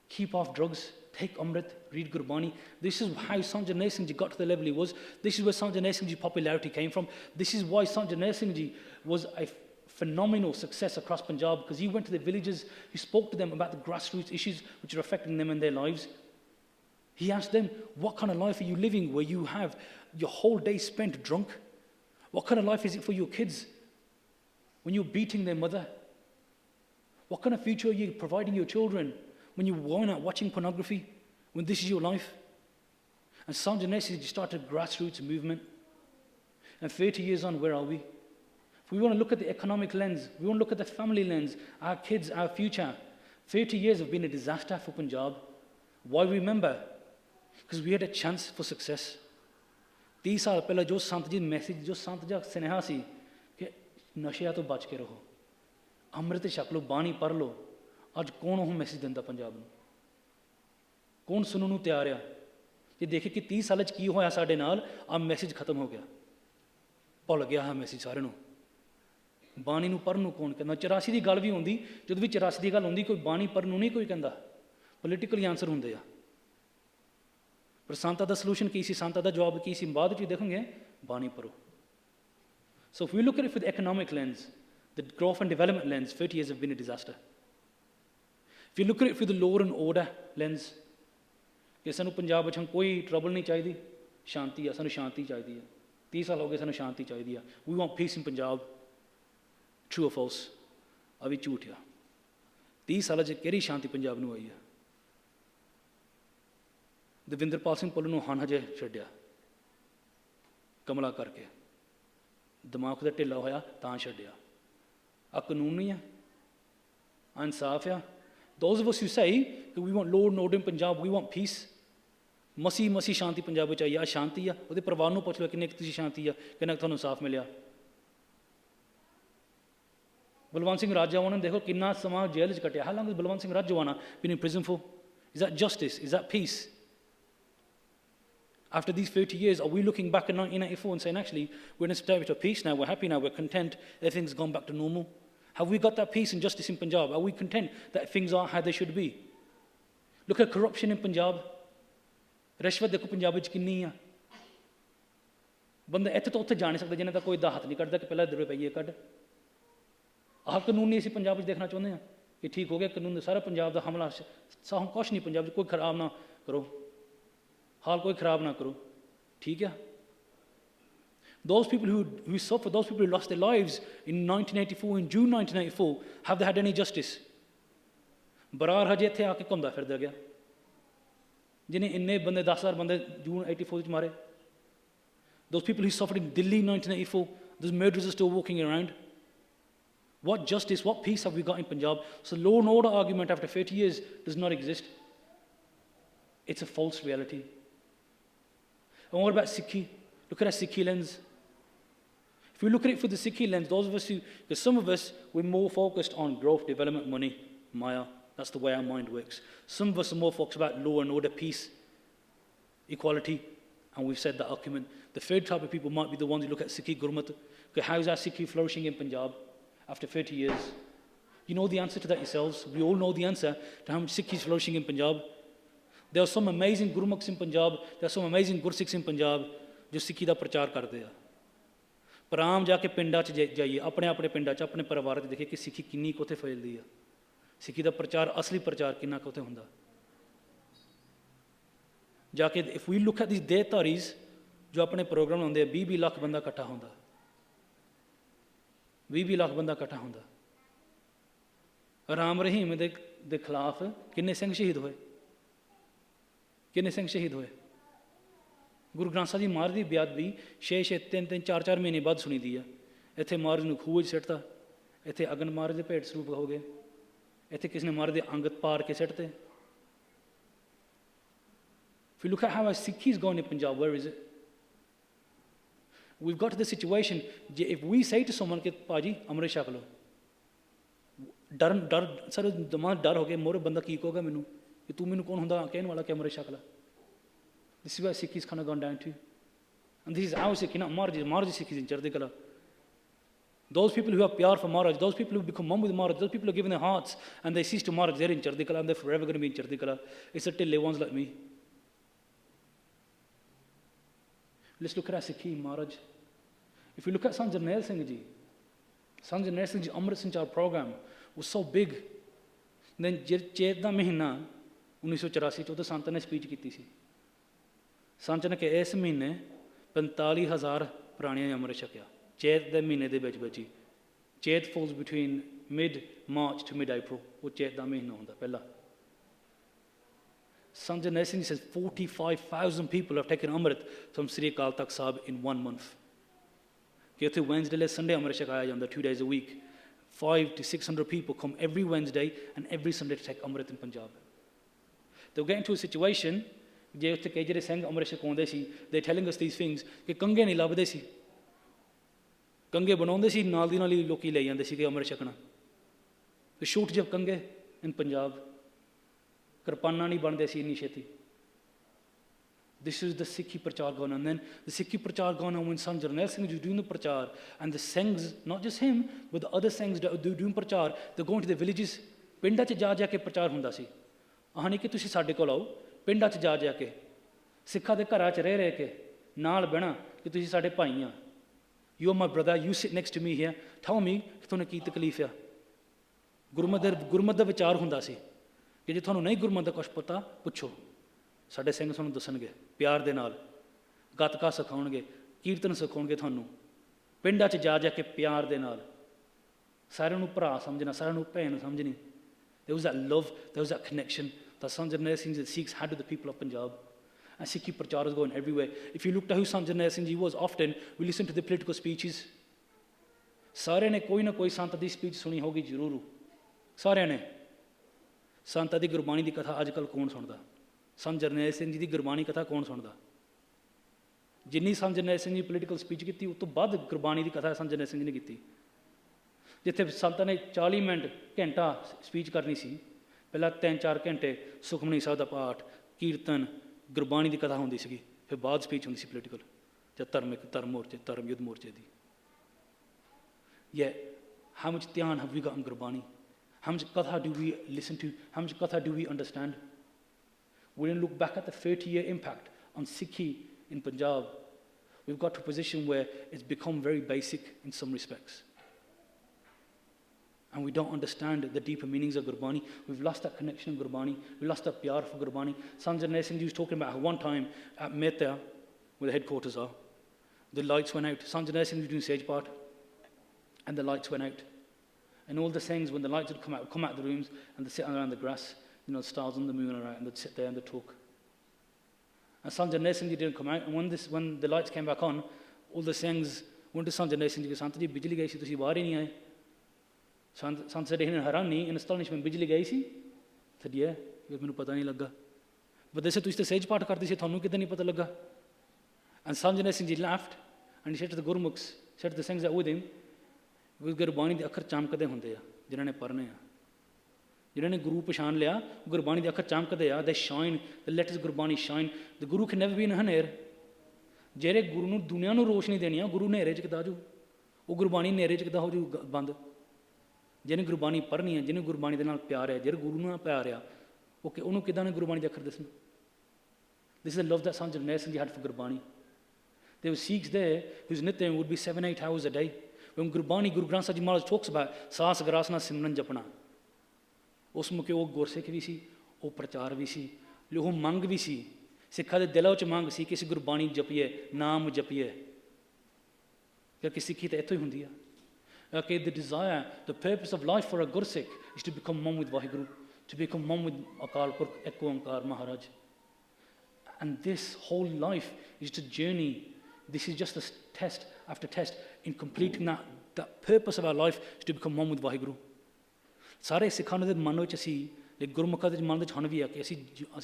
Keep off drugs, take Amrit, read Gurbani. This is how Sanjay Singh ji got to the level he was. This is where Sanjay Singh ji's popularity came from. This is why Sanjay Singh ji was a phenomenal success across Punjab, because he went to the villages, he spoke to them about the grassroots issues which are affecting them in their lives. He asked them, what kind of life are you living where you have your whole day spent drunk? What kind of life is it for your kids when you're beating their mother? What kind of future are you providing your children when you're going out watching pornography, when this is your life? And Sanjay Singh started a grassroots movement. And 30 years on, where are we? If we want to look at the economic lens, we want to look at the family lens, our kids, our future. 30 years have been a disaster for Punjab. Why remember? Because we had a chance for success. 30 साल पहले जो संत जी message, जो संत जी स्नेहा सी कि नशे तो बच के रहो, अमृत छक लो, बाणी पढ़ लो. आज कौन वो मैसेज दिंदा पंजाब नूं? कौन सुनने नूं तैयार आ? ये देखे कि 30 साल की होया साडे नाल, अब मैसेज खत्म हो गया, भुल गया है मैसेज सारे नूं. बाणी नूं पढ़न नूं कौन कहंदा? 84 की गल भी होंदी, जदों भी 84 की गल होंदी, कोई बाणी पढ़न नूं नहीं कोई कहंदा. पोलिटिकल आंसर होंदे आ. पर सांता दा सलूशन की सी, सांता दा जवाब की सी, बाद विच देखोगे बाणी पढ़ो. So if we look at it for the economic lens, the growth and development lens, 30 years have been a disaster. If you look at it through the law and order lens, कि सानू पंजाब विच कोई trouble नहीं चाहिदी, शांति आ, सानू शांति चाहिदी है. 30 साल हो गए सानू शांति चाहिदी है. We want peace in Punjab. True or false? अभी झूठ है. 30 साल च केड़ी शांति पंजाब नूं आई है? दविंदरपाल सिंह पुल नूं हन हजे छड्डिया कमला करके, दिमाग दा ढिल्ला होया तां छड्डिया. आ कानून नहीं है, आ इंसाफ है. Those of us who say that we want law and order in Punjab, we want peace, मसी मसी शांति पंजाब विच आई. आ शांति आ? उहदे परिवार नूं पुछ लो किन्ने तुसीं शांति आ, किन्ना तुहानूं इंसाफ मिलिया. बलवंत सिंह राजवाना देखो किन्ना समा जेल च कटिया. How long has Balwant Singh राजवाना been in prison for? Is that justice? Is that peace? After these 30 years, are we looking back at 1984 and saying, actually, we're in a state of peace now, we're happy now, we're content, everything's gone back to normal? Have we got that peace and justice in Punjab? Are we content that things are how they should be? Look at corruption in Punjab. रिश्वत देखो पंजाब विच किन्नी आ. बंदा इत्थे तो उत्थे जा नहीं सकदा जिन्हां दा कोई दा हत्थ नहीं कड्डदा कि पहला इधर रुपये कड्ड. आह कानून नहीं असीं पंजाब विच देखना चाहुंदे हां कि ठीक हो गया कानून, सारा पंजाब दा हमला, कुछ नहीं पंजाब च, कोई खराब ना करो, हाल कोई खराब ना करो, ठीक है? Those people who suffered, those people who lost their lives in 1984, in June 1984, have they had any justice? Brar हजे इत्थे आके घुमदा फिरदा गया, जिन्हें इन्ने बंदे 10,000 बंदे जून 84 च मारे. Those people who suffered in Delhi 1984, those murderers are still walking around. What justice, what peace have we got in Punjab? So law and order argument after 30 years does not exist. It's a false reality. And what about Sikhi? Look at our Sikhi lens. If we look at it through the Sikhi lens, those of us who, because some of us, we're more focused on growth, development, money, Maya. That's the way our mind works. Some of us are more focused about law and order, peace, equality, and we've said that argument. The third type of people might be the ones who look at Sikhi Gurmat. Okay, how is our Sikhi flourishing in Punjab after 30 years? You know the answer to that yourselves. We all know the answer to how much Sikhi is flourishing in Punjab. There are some amazing Gurmukhs in Punjab, there are some amazing Gursikhs in Punjab जो सिक्खी का प्रचार करते हैं. पर आम जाके पिंडा च जाइए, अपने अपने पिंडा च अपने परिवार च देखिए कि सिक्खी किन्नी कोथे फैलदी है. सिक्खी का प्रचार, असली प्रचार किन्ना कोथे हुंदा. जाके if we look at these देहधारीज जो अपने प्रोग्राम होंदे 20 लाख बंदा इकट्ठा होंदा, 20 लाख बंदा इकट्ठा होंदा. राम रहीम दे खिलाफ किन्ने सिंह शहीद होए, किन्ने सिंह शहीद होए। गुरु ग्रंथ साहिब जी महाराज की बेअदबी 6-6 3-3 4-4 महीने बाद सुनी दी है। इत्थे महाराज नूं खूह 'च सिੱਟਤਾ, इत्थे अगन महाराज के भेंट स्वरूप हो गए, इत्थे किसी ने महाराज के अंग पार के सिੱਟते। If you look at how our Sikhs is going in Punjab, where is it? We've got to the situation, if we say to someone कि भाजी अमृत छक लो, डर सर दिमाग डर हो गया, मोरे बंदा की कहोगा मैनू कि तू मैनू कौन हुंदा कहने वाला कि अमृत छक ला। This is where Sikhs kind of gone down to, and this is our Sikh, not Maharaj Sikhs in Chardi Kala. Those people who have pyar for Maharaj, those people who become mum with Maharaj, those people who are giving their hearts and they cease to Maharaj, they're in Chardi Kala and they're forever going to be in Chardi Kala. It's the tille ones like me. Let's look at our Sikhi Maharaj. If you look at Sant Jarnail Singh Ji, Sant Jarnail Singh Ji Amrit Sanchar program was so big. Then Chet da mahina 1984 ਚ ਉਹਦੇ ਸੰਤ ਨੇ speech ਕੀਤੀ ਸੀ। ਸੰਤ ਨੇ ਕਿ ਇਸ ਮਹੀਨੇ 45,000 ਪ੍ਰਾਣੀਆਂ ਅੰਮ੍ਰਿਤ ਛਕਿਆ ਚੇਤ ਦੇ ਮਹੀਨੇ ਦੇ ਵਿੱਚ ਹੀ। Chet falls between mid March to mid April, ਉਹ ਚੇਤ ਦਾ ਮਹੀਨਾ ਹੁੰਦਾ ਪਹਿਲਾ। Sant Jarnail Singh says 45,000 people have taken Amrit from Sri Akal Takht Sahib in 1 month. ਕਿ ਉੱਥੇ WednesdayและSunday ਅੰਮ੍ਰਿਤ ਛਕਾਇਆ ਜਾਂਦਾ 2 days a week. 500 to 600 people come every Wednesday and every Sunday to take Amrit in Punjab. They'll get into a situation ਜੇ ਉੱਥੇ ਕਈ ਜਿਹੜੇ ਸਿੰਘ ਅੰਮ੍ਰਿਤ ਛਕਾਉਂਦੇ ਸੀ, they telling us these things ਕਿ ਕੰਘੇ ਨਹੀਂ ਲੱਭਦੇ ਸੀ, ਕੰਘੇ ਬਣਾਉਂਦੇ ਸੀ ਨਾਲ ਦੀ ਨਾਲ ਹੀ ਲੋਕੀ ਲੈ ਜਾਂਦੇ ਸੀ ਕਿ ਅੰਮ੍ਰਿਤ ਛਕਣਾ। ਤੇ shortage of ਕੰਘੇ in Punjab, ਕਿਰਪਾਨਾਂ ਨਹੀਂ ਬਣਦੇ ਸੀ ਇੰਨੀ ਛੇਤੀ। This is the Sikhi Parchar going on. And then the Sikhi Parchar going on when Sant Jarnail Singh was doing the Parchar, and the Singhs, not just him, but the other Singhs that were doing Parchar, they're going to the villages. ਪਿੰਡਾਂ 'ਚ ਜਾ ਕੇ ਪ੍ਰਚਾਰ ਹੁੰਦਾ ਸੀ। ਆਹ ਨਹੀਂ ਕਿ ਤੁਸੀਂ ਸਾਡੇ ਕੋਲ ਆਓ, ਪਿੰਡਾਂ 'ਚ ਜਾ ਕੇ ਸਿੱਖਾਂ ਦੇ ਘਰਾਂ 'ਚ ਰਹਿ ਕੇ ਨਾਲ ਬਹਿਣਾ ਕਿ ਤੁਸੀਂ ਸਾਡੇ ਭਾਈ ਆ। You are my brother, you sit next to me here, tell me ਕਿ ਤੁਹਾਨੂੰ ਕੀ ਤਕਲੀਫ ਆ। ਗੁਰਮਤਿ ਦਾ ਵਿਚਾਰ ਹੁੰਦਾ ਸੀ ਕਿ ਜੇ ਤੁਹਾਨੂੰ ਨਹੀਂ ਗੁਰਮਤਿ ਦਾ ਕੁਛ ਪਤਾ ਪੁੱਛੋ, ਸਾਡੇ ਸਿੰਘ ਤੁਹਾਨੂੰ ਦੱਸਣਗੇ ਪਿਆਰ ਦੇ ਨਾਲ, ਗੱਤਕਾ ਸਿਖਾਉਣਗੇ, ਕੀਰਤਨ ਸਿਖਾਉਣਗੇ ਤੁਹਾਨੂੰ। ਪਿੰਡਾਂ 'ਚ ਜਾ ਕੇ ਪਿਆਰ ਦੇ ਨਾਲ ਸਾਰਿਆਂ ਨੂੰ ਭਰਾ ਸਮਝਣਾ, ਸਾਰਿਆਂ ਨੂੰ ਭੈਣ ਸਮਝਣੀ। There was that love, there was that connection that Sant Jarnail Singh the Sikhs had with the people of Punjab. And Sikhi Parchar is going everywhere. If you look at who Sant Jarnail Singh Ji was, often we listen to the political speeches. ਸਾਰਿਆਂ ਨੇ ਕੋਈ ਨਾ ਕੋਈ ਸੰਤ ਦੀ speech ਸੁਣੀ ਹੋਗੀ ਜ਼ਰੂਰ, ਸਾਰਿਆਂ ਨੇ। ਸੰਤ ਦੀ ਗੁਰਬਾਣੀ ਦੀ ਕਥਾ ਅੱਜ ਕੱਲ੍ਹ ਕੌਣ ਸੁਣਦਾ? Sant Jarnail Singh ਜੀ ਦੀ ਗੁਰਬਾਣੀ ਕਥਾ ਕੌਣ ਸੁਣਦਾ? ਜਿੰਨੀ Sant Jarnail Singh ਜੀ ਪੋਲੀਟੀਕਲ ਸਪੀਚ ਕੀਤੀ, ਉਸ ਤੋਂ ਵੱਧ ਗੁਰਬਾਣੀ ਦੀ ਕਥਾ Sant Jarnail Singh ਜੀ ਨੇ ਕੀਤੀ। ਜਿੱਥੇ ਸੰਤਾਂ ਨੇ 40 ਮਿੰਟ ਘੰਟਾ ਸਪੀਚ ਕਰਨੀ ਸੀ, ਪਹਿਲਾਂ 3-4 ਘੰਟੇ ਸੁਖਮਨੀ ਸਾਹਿਬ ਦਾ ਪਾਠ, ਕੀਰਤਨ, ਗੁਰਬਾਣੀ ਦੀ ਕਥਾ ਹੁੰਦੀ ਸੀਗੀ, ਫਿਰ ਬਾਅਦ ਸਪੀਚ ਹੁੰਦੀ ਸੀ ਪੋਲੀਟੀਕਲ ਜਾਂ ਧਰਮ ਮੋਰਚੇ, ਧਰਮ ਯੁੱਧ ਮੋਰਚੇ ਦੀ। Yet, how much ਧਿਆਨ have we got on Gurbani? How much katha do we listen to? How much katha do we understand? When we look back at the 30-year impact on Sikhi in Punjab, we've got to a position where it's become very basic in some respects. And we don't understand the deeper meanings of Gurbani. We've lost that connection of Gurbani. We've lost that pyar for Gurbani. Sant Jarnail Singh Ji was talking about how one time at Mehta, where the headquarters are, the lights went out. Sant Jarnail Singh was doing sage part, and the lights went out. And all the Singhs, when the lights would come out of the rooms, and they'd sit around the grass, you know, the stars and the moon are out, and they'd sit there and they'd talk. And Sant Jarnail Singh Ji didn't come out, and when the lights came back on, all the Singhs went to Sant Jarnail Singh Ji, Sant Ji, bijli gayi si, tusi baar hi nahi aaye. Sant said, in Harani, in astonishment, bijli gayi si? Said, yeah, mainu pata nahi lagga. But they said, tusi te sage part karde si, thonu kidda nahi pata lagga. And Sant Jarnail Singh Ji laughed, and he said to the Gurmukhs, said to the Singhs that were with him, Gurbani ਦੇ ਅੱਖਰ ਚਮਕਦੇ ਹੁੰਦੇ ਆ ਜਿਨ੍ਹਾਂ ਨੇ ਪੜ੍ਹਨੇ ਆ, ਜਿਨ੍ਹਾਂ ਨੇ ਗੁਰੂ ਪਛਾਣ ਲਿਆ, ਗੁਰਬਾਣੀ ਦੇ ਅੱਖਰ ਚਮਕਦੇ ਆ। They shine, the let his Gurbani shine. The guru can never be in ਹਨੇਰ। ਜਿਹੜੇ ਗੁਰੂ ਨੂੰ ਦੁਨੀਆ ਨੂੰ ਰੋਸ਼ਨੀ ਦੇਣੀ ਆ, ਗੁਰੂ ਹਨੇਰੇ 'ਚ ਕਿੱਦਾਂ ਆ ਜੂ? ਉਹ ਗੁਰਬਾਣੀ ਹਨੇਰੇ 'ਚ ਕਿੱਦਾਂ ਹੋ ਜੂ ਬੰਦ? ਜਿਹਨੇ ਗੁਰਬਾਣੀ ਪੜ੍ਹਨੀ ਆ, ਜਿਹਨੇ ਗੁਰਬਾਣੀ ਦੇ ਨਾਲ ਪਿਆਰ ਹੈ, ਜਿਹੜੇ ਗੁਰੂ ਨਾਲ ਪਿਆਰ ਆ, ਉਹਨੂੰ ਕਿੱਦਾਂ ਨੇ ਗੁਰਬਾਣੀ ਦੇ ਅੱਖਰ ਦੱਸਣ? ਦਿਸ is the love that Sant Jarnail Singh Ji had for Gurbani. There were Sikhs there whose nityam would be 7-8 hours a day. When Gurbani, Guru Granth Sahib Ji Maharaj talks about ਸਾਸ ਗਰਾਸਨਾ ਸਿਮਰਨ ਜਪਣਾ, ਉਸ ਮੌਕੇ ਉਹ ਗੁਰਸਿੱਖ ਵੀ ਸੀ, ਉਹ ਪ੍ਰਚਾਰ ਵੀ ਸੀ, ਉਹ ਮੰਗ ਵੀ ਸੀ। ਸਿੱਖਾਂ ਦੇ ਦਿਲਾਂ 'ਚ ਮੰਗ ਸੀ ਕਿ ਅਸੀਂ ਗੁਰਬਾਣੀ ਜਪੀਏ, ਨਾਮ ਜਪੀਏ, ਕਿਉਂਕਿ ਸਿੱਖੀ ਤਾਂ ਇੱਥੋਂ ਹੀ ਹੁੰਦੀ ਆ। Okay, the desire, the purpose of life for a Gursikh is to become one with Vaheguru, to become one with Akal Purkh, Ek Oankar Maharaj. And this whole life is to journey. This is just a test after test in completing that. The purpose of our life is to become one with Vaheguru. ਸਾਰੇ ਸਿੱਖਾਂ ਦੇ ਮਨ ਵਿੱਚ ਅਸੀਂ ਲੇਕਿਨ ਗੁਰਮੁਖਾਂ ਦੇ ਮਨ ਵਿੱਚ ਹੁਣ ਵੀ ਆ ਕਿ ਅਸੀਂ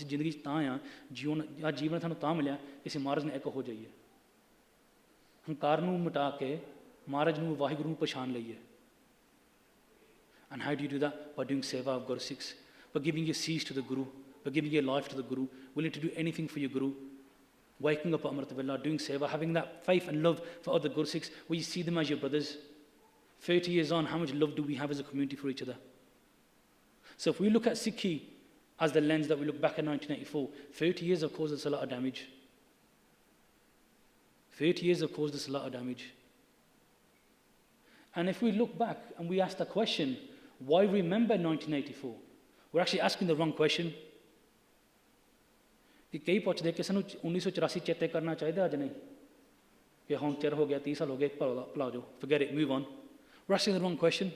ਜ਼ਿੰਦਗੀ 'ਚ ਤਾਂ ਆ ਜੀਵਨ ਸਾਨੂੰ ਤਾਂ ਮਿਲਿਆ ਕਿ ਅਸੀਂ ਮਹਾਰਾਜ ਨਾਲ ਇੱਕ ਹੋ ਜਾਈਏ, ਹੰਕਾਰ ਨੂੰ ਮਿਟਾ ਕੇ ਮਹਾਰਾਜ ਨੂੰ ਵਾਹਿਗੁਰੂ ਨੂੰ ਪਛਾਣ ਲਈਏ. And how do you do that? By doing seva of Gursikhs, by giving your cease to the Guru, by giving your life to the Guru, willing to do anything for your Guru, waking up at Amrit Vela, doing seva, having that faith and love for other Gursikhs, where you see them as your brothers. 30 years on, how much love do we have as a community for each other? So if we look at Sikhi as the lens that we look back at 1984, 30 years have caused us a lot of damage. 30 years have caused us a lot of damage. And if we look back and we ask the question, why remember 1984? We're actually asking the wrong question. कि कई पूछते कि सानू 1984 चेते करना चाहिए अज नहीं कि हम चिर हो गया 30 साल हो गए भुला जाओ, forget it, move on. We're asking the wrong question.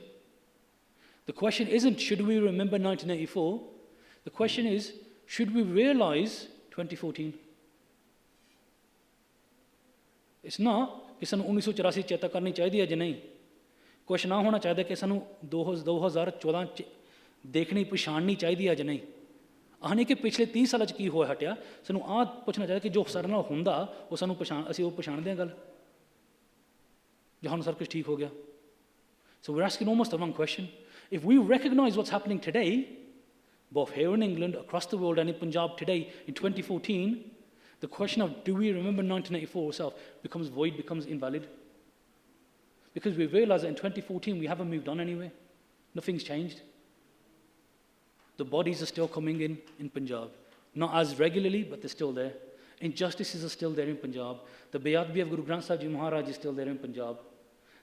The question isn't should we remember 1984, the question is should we realize 2014? It's not कि सानू 1984 चेता करनी चाहिए अज नहीं. क्वेश्चन आ होना चाहिए कि सानू 2014 देखनी पछाणनी चाहिए अज नहीं. आने के पिछले 30 साल की हो हटिया सानू आ पुछना चाहिए कि जो सारे नाल हुंदा वो सानू असीं वो पछाणदे हां गल जो हम सब कुछ ठीक हो गया. So we're asking almost the wrong question. If we recognize what's happening today, both here in England, across the world and in Punjab today in 2014, the question of do we remember 1984 itself becomes void, becomes invalid. Because we realize that in 2014 we haven't moved on anywhere. Nothing's changed. The bodies are still coming in Punjab. Not as regularly, but they're still there. Injustices are still there in Punjab. The Beyadbi of Guru Granth Sahib Ji Maharaj is still there in Punjab.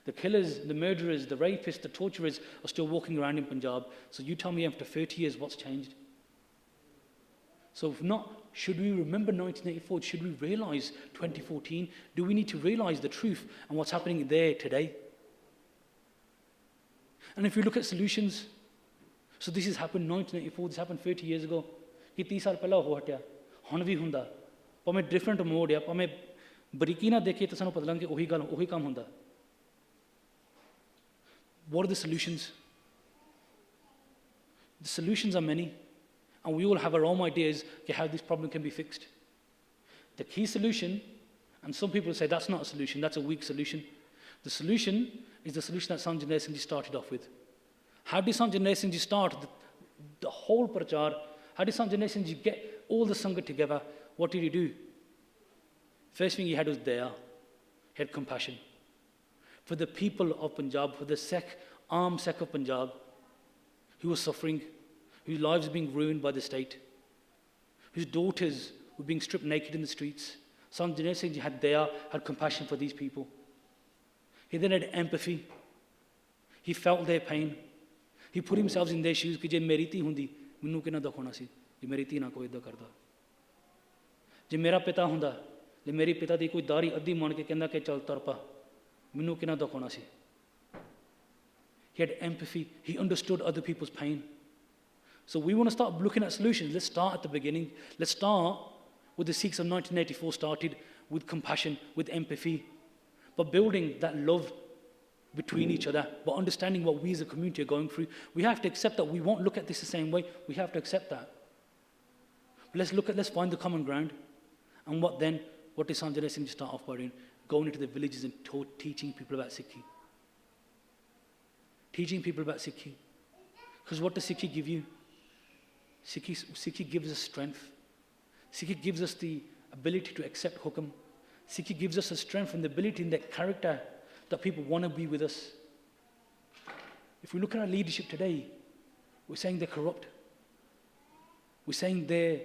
The killers, the murderers, the rapists, the torturers are still walking around in Punjab. So you tell me after 30 years what's changed? So if not, should we remember 1984? Should we realize 2014? Do we need to realize the truth and what's happening there today? And if you look at solutions, so this has happened 1984, this happened 30 years ago. कि 30 साल पहला हो हटिया हुण भी हुंदा भावें different mode आ भावें बरीकी ना देखिए तो सानू पता लगे कि ਉਹੀ काम हुंदा. What are the solutions? The solutions are many, and we all have our own ideas of how this problem can be fixed. The key solution, and some people say that's not a solution, that's a weak solution. The solution is the solution that Sant Jandev Singh Ji started off with. How did Sant Jandev Singh Ji start the whole prachar? How did Sant Jandev Singh Ji get all the Sangat together? What did he do? First thing he had was daya. He had compassion. For the people of Punjab, for the armed sect of Punjab, who were suffering, whose lives were being ruined by the state, whose daughters were being stripped naked in the streets. Sant Jandev Singh Ji had daya, had compassion for these people. He then had empathy. He felt their pain. He put himself in their shoes कि जे मेरी धी हुंदी मैनू किन्ना दुख होना सी जे मेरी धी ना कोई इदां करदा. जे मेरा पिता हुंदा जे मेरी पिता दी कोई दाढ़ी अद्धी मान के कहंदा कि चल तुर पा मैनू किन्ना दुख होना सी. He had empathy. He understood other people's pain. So we want to start looking at solutions. Let's start at the beginning. Let's start with the Sikhs of 1984 started, with compassion, with empathy, but building that love between each other, but understanding what we as a community are going through. We have to accept that we won't look at this the same way. We have to accept that. But let's find the common ground. And what then? What does Sant Jandev Singh start off by doing? Going into the villages and teaching people about Sikhi. Teaching people about Sikhi. Because what does Sikhi give you? Sikhi gives us strength. Sikhi gives us the ability to accept hukam. Sikhi gives us the strength and the ability and the character that people want to be with us. If we look at our leadership today, we're saying they're corrupt. We're saying they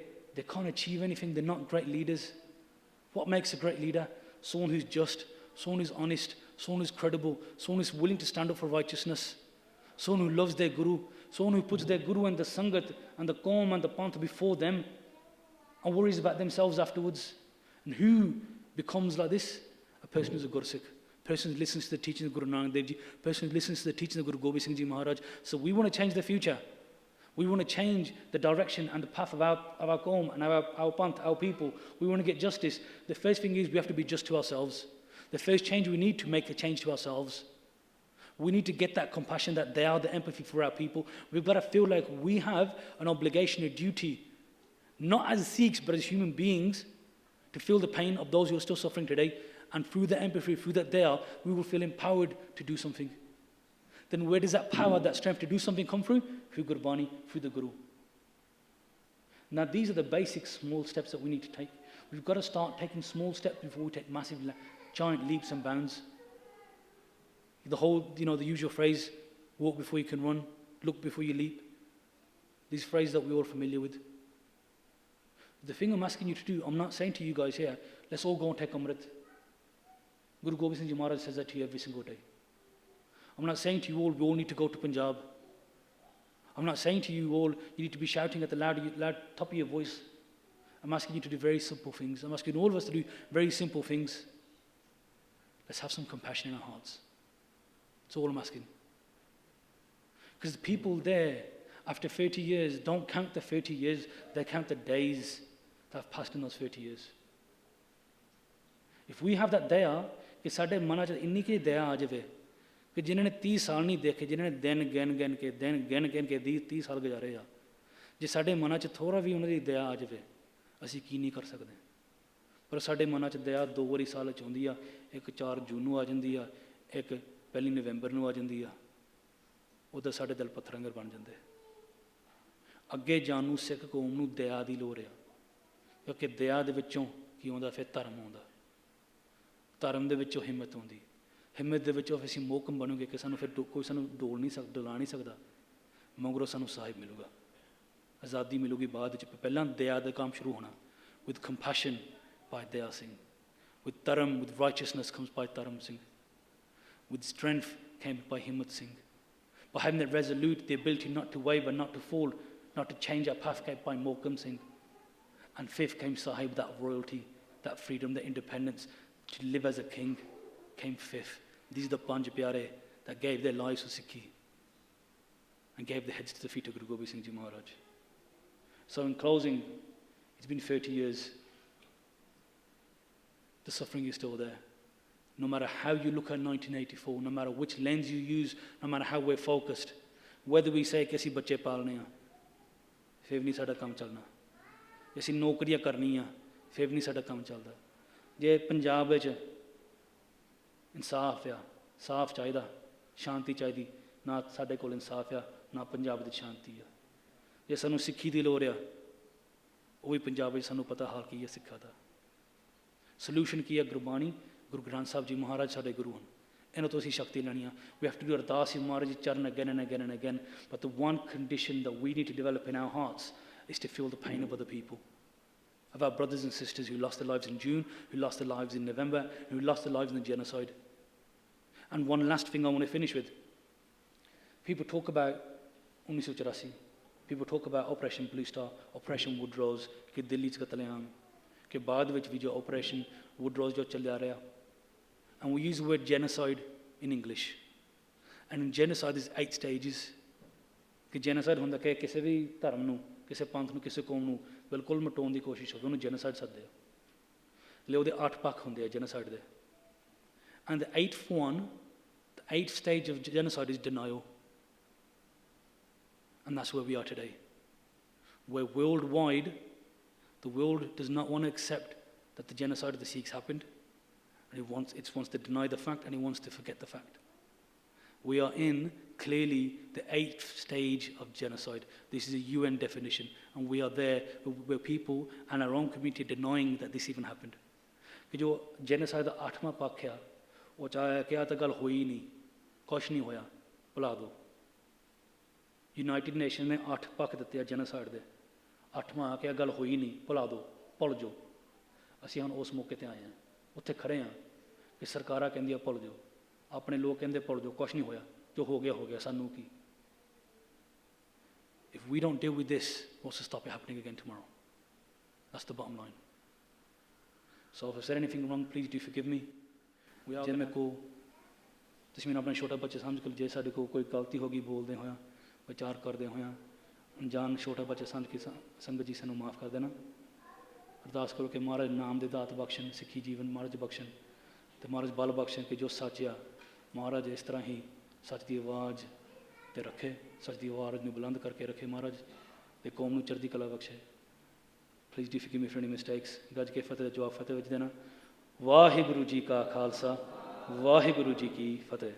can't achieve anything, they're not great leaders. What makes a great leader? Someone who's just, someone who's honest, someone who's credible, someone who's willing to stand up for righteousness, someone who loves their guru, someone who puts their guru and the sangat and the qawm and the panth before them and worries about themselves afterwards. And who becomes like this? A person who's a Gursikh, person who listens to the teachings of Guru Nanak Dev Ji, person who listens to the teachings of Guru Gobind Singh Ji Maharaj. So we want to change the future. We want to change the direction and the path of our qawm and our panth, our people. We want to get justice. The first thing is we have to be just to ourselves. The first change we need to make a change to ourselves. We need to get that compassion, that they are the empathy for our people. We've got to feel like we have an obligation, a duty, not as Sikhs, but as human beings, to feel the pain of those who are still suffering today. And through the empathy, through that they are, we will feel empowered to do something. Then where does that power, that strength to do something come through? Through Gurbani, through the Guru. Now these are the basic small steps that we need to take. We've got to start taking small steps before we take massive, giant leaps and bounds. The whole, the usual phrase, walk before you can run, look before you leap. These phrases that we're all familiar with. The thing I'm asking you to do, I'm not saying to you guys here, let's all go and take Amrit. Guru Gobind Singh Ji Maharaj says that to you every single day. I'm not saying to you all, we all need to go to Punjab. I'm not saying to you all, you need to be shouting at the loud top of your voice. I'm asking you to do very simple things. I'm asking all of us to do very simple things. Let's have some compassion in our hearts. That's all I'm asking. Because the people there, after 30 years, don't count the 30 years, they count the days that have passed in those 30 years. If we have that daya, कि साढ़े मना च इन्नी की दया आ जाए कि जिन्होंने 30 साल नहीं देखे, जिन्होंने दिन गिन के 30 साल गुजारे आ, जे साढ़े मना च थोड़ा भी उन्होंने दया आ जाए, असी की नहीं कर सकते. पर साढ़े मना च दया 2 वारी साल च आउंदी आ, एक 4 जून नूं आ जांदी आ, एक 1 नवंबर नूं आ जांदी आ. उधर साढ़े दिल पत्थर अंगर बन जाते. अगे जाण नूं सिख कौम नूं दया दी लोड़ आ, क्योंकि दया दे विचों की आउंदा, फिर धर्म आउंदा. धर्म दे विचों हिम्मत आउंदी. हिम्मत दे विचों असीं मोहकम बनोगे कि सानूं फिर कोई सानूं डोला नहीं सकदा. मगरों सानूं साहिब मिलूगा, आज़ादी मिलूगी बाद च. पहलां दया दा काम शुरू होना. With compassion by Daya Singh. With dharm, with righteousness comes by Dharam Singh. With strength came by Himmat Singh. By having that resolute, the ability not to waver, not to fall, not to change our path, came by Mohkam Singh. And fifth came Sahib, that royalty, that freedom, that independence, to live as a king, came fifth. These are the Panj Pyare that gave their lives for Sikhi and gave their heads to the feet of Guru Gobind Singh Ji Maharaj. So in closing, it's been 30 years. The suffering is still there. No matter how you look at 1984, no matter which lens you use, no matter how we're focused, whether we say कि ਅਸੀਂ ਬੱਚੇ ਪਾਲਣੇ ਆ, ਫਿਰ ਨਹੀਂ ਸਾਡਾ ਕੰਮ ਚੱਲਣਾ. ਅਸੀਂ ਨੌਕਰੀਆਂ ਕਰਨੀਆਂ, ਫਿਰ ਨਹੀਂ ਸਾਡਾ ਕੰਮ ਚੱਲਦਾ. ਜੇ ਪੰਜਾਬ ਵਿੱਚ ਇਨਸਾਫ ਆ, ਸਾਫ਼ ਚਾਹੀਦਾ, ਸ਼ਾਂਤੀ ਚਾਹੀਦੀ, ਨਾ ਸਾਡੇ ਕੋਲ ਇਨਸਾਫ ਆ, ਨਾ ਪੰਜਾਬ ਦੀ ਸ਼ਾਂਤੀ ਆ. ਜੇ ਸਾਨੂੰ ਸਿੱਖੀ ਦੀ ਲੋੜ ਆ, ਉਹ ਵੀ ਪੰਜਾਬ ਵਿੱਚ ਸਾਨੂੰ ਪਤਾ ਹਾਲ ਕੀ ਹੈ ਸਿੱਖਾਂ ਦਾ. ਸੋਲੂਸ਼ਨ ਕੀ ਹੈ? Gurbani, Guru Granth Sahib Ji Maharaj ਸਾਡੇ ਗੁਰੂ ਹਨ. ਇਹਨਾਂ ਤੋਂ ਅਸੀਂ ਸ਼ਕਤੀ ਲੈਣੀ ਆ. We have to do ਅਰਦਾਸ in Maharaj Charan again and again and again. But the one condition that we need to develop in our hearts is to feel the pain of other people. Of our brothers and sisters who lost their lives in June, who lost their lives in November, who lost their lives in the genocide. And one last thing I want to finish with. People talk about 1984. People talk about Operation Blue Star, Operation Woodrose, कि दिल्ली च कतलेआम, कि बाद विच भी जो Operation Woodrose जो चल रहा. And we use the word genocide in English. And in genocide there's 8 stages. कि genocide ਹੁੰਦਾ कि ਕਿਸੇ ਵੀ ਧਰਮ ਨੂੰ, ਕਿਸੇ ਪੰਥ ਨੂੰ, ਕਿਸੇ ਕੌਮ ਨੂੰ ਬਿਲਕੁਲ ਮਟਾਉਣ ਦੀ ਕੋਸ਼ਿਸ਼ ਹੋਵੇ, ਉਹਨੂੰ genocide ਸੱਦਦੇ ਆ. ਲੈ ਉਹਦੇ 8 ਪੱਖ ਹੁੰਦੇ ਆ genocide ਦੇ. And the 8th one, the 8th stage of genocide is denial. And that's where we are today. Where worldwide, the world does not want to accept that the genocide of the Sikhs happened. And it wants to deny the fact, and it wants to forget the fact. We are in, clearly, the 8th stage of genocide. This is a UN definition. And we are there where people and our own community are denying that this even happened. कि जो genocide ਦਾ 8ਵਾਂ ਪੱਖ ਆ, ਉਹ ਚਾਹੇ ਕਿ ਆ ਤਾਂ ਗੱਲ ਹੋਈ ਨਹੀਂ, ਕੁਛ ਨਹੀਂ ਹੋਇਆ, ਭੁਲਾ ਦਿਓ. United Nations ਨੇ 8 ਪੱਖ ਦਿੱਤੇ ਆ genocide ਦੇ. 8ਵਾਂ ਆ ਕਿ ਆ ਗੱਲ ਹੋਈ ਨਹੀਂ, ਭੁਲਾ ਦਿਓ, ਭੁੱਲ ਜਾਓ. ਅਸੀਂ ਹੁਣ ਉਸ ਮੌਕੇ ਤੇ ਆਏ ਹਾਂ, ਉੱਥੇ ਖੜੇ ਹਾਂ ਕਿ ਸਰਕਾਰਾਂ ਕਹਿੰਦੀਆਂ ਭੁੱਲ ਜਾਓ, ਆਪਣੇ ਲੋਕ ਕਹਿੰਦੇ ਭੁੱਲ ਜਾਓ, ਕੁਛ ਨਹੀਂ ਹੋਇਆ, ਜੋ ਹੋ ਗਿਆ ਸਾਨੂੰ ਕੀ. If we don't deal with this, what's to stop it happening again tomorrow? That's the bottom line. So if I've said anything wrong, please do forgive me. ਜੇ ਮੇਰੇ ਕੋ ਤੁਸੀਂ ਮੈਨੂੰ ਆਪਣੇ ਛੋਟਾ ਬੱਚਾ ਸਮਝ ਕੇ, ਜੇ ਸਾਡੇ ਕੋਲ ਕੋਈ ਗਲਤੀ ਹੋ ਗਈ ਬੋਲਦੇ ਹੋਇਆ, ਵਿਚਾਰ ਕਰਦੇ ਹੋਇਆ, ਅਣਜਾਣ ਛੋਟਾ ਬੱਚਾ ਸਮਝ ਕੇ ਸੰਗਤ ਜੀ ਸਾਨੂੰ ਮਾफ़ ਕਰ ਦੇਣਾ। ਅਰਦਾਸ ਕਰੋ ਕਿ ਮਹਾਰਾਜ ਨਾਮ ਦੇ ਦਾਤ ਬਖਸ਼ਣ, ਸਿੱਖੀ ਜੀਵਨ ਮਹਾਰਾਜ ਬਖਸ਼ਣ, ਅਤੇ ਮਹਾਰਾਜ ਬਲ ਬਖਸ਼ਣ ਕਿ ਜੋ ਸੱਚ ਆ ਮਹਾਰਾਜ ਇਸ ਤਰ੍ਹਾਂ ਹੀ ਸੱਚ ਦੀ ਆਵਾਜ਼ 'ਤੇ ਰੱਖੇ, ਸੱਚ ਦੀ ਆਵਾਜ਼ ਨੂੰ ਬੁਲੰਦ ਕਰਕੇ ਰੱਖੇ ਮਹਾਰਾਜ, ਅਤੇ ਕੌਮ ਨੂੰ ਚੜ੍ਹਦੀ ਕਲਾ ਬਖਸ਼ੇ। Please do forgive me for any mistakes. ਗੱਜ ਕੇ ਫਤਿਹ ਦਾ ਜਵਾਬ ਫਤਿਹ ਵਿੱਚ ਦੇਣਾ। ਵਾਹਿਗੁਰੂ ਜੀ ਕਾ ਖਾਲਸਾ, ਵਾਹਿਗੁਰੂ ਜੀ ਕੀ ਫਤਿਹ।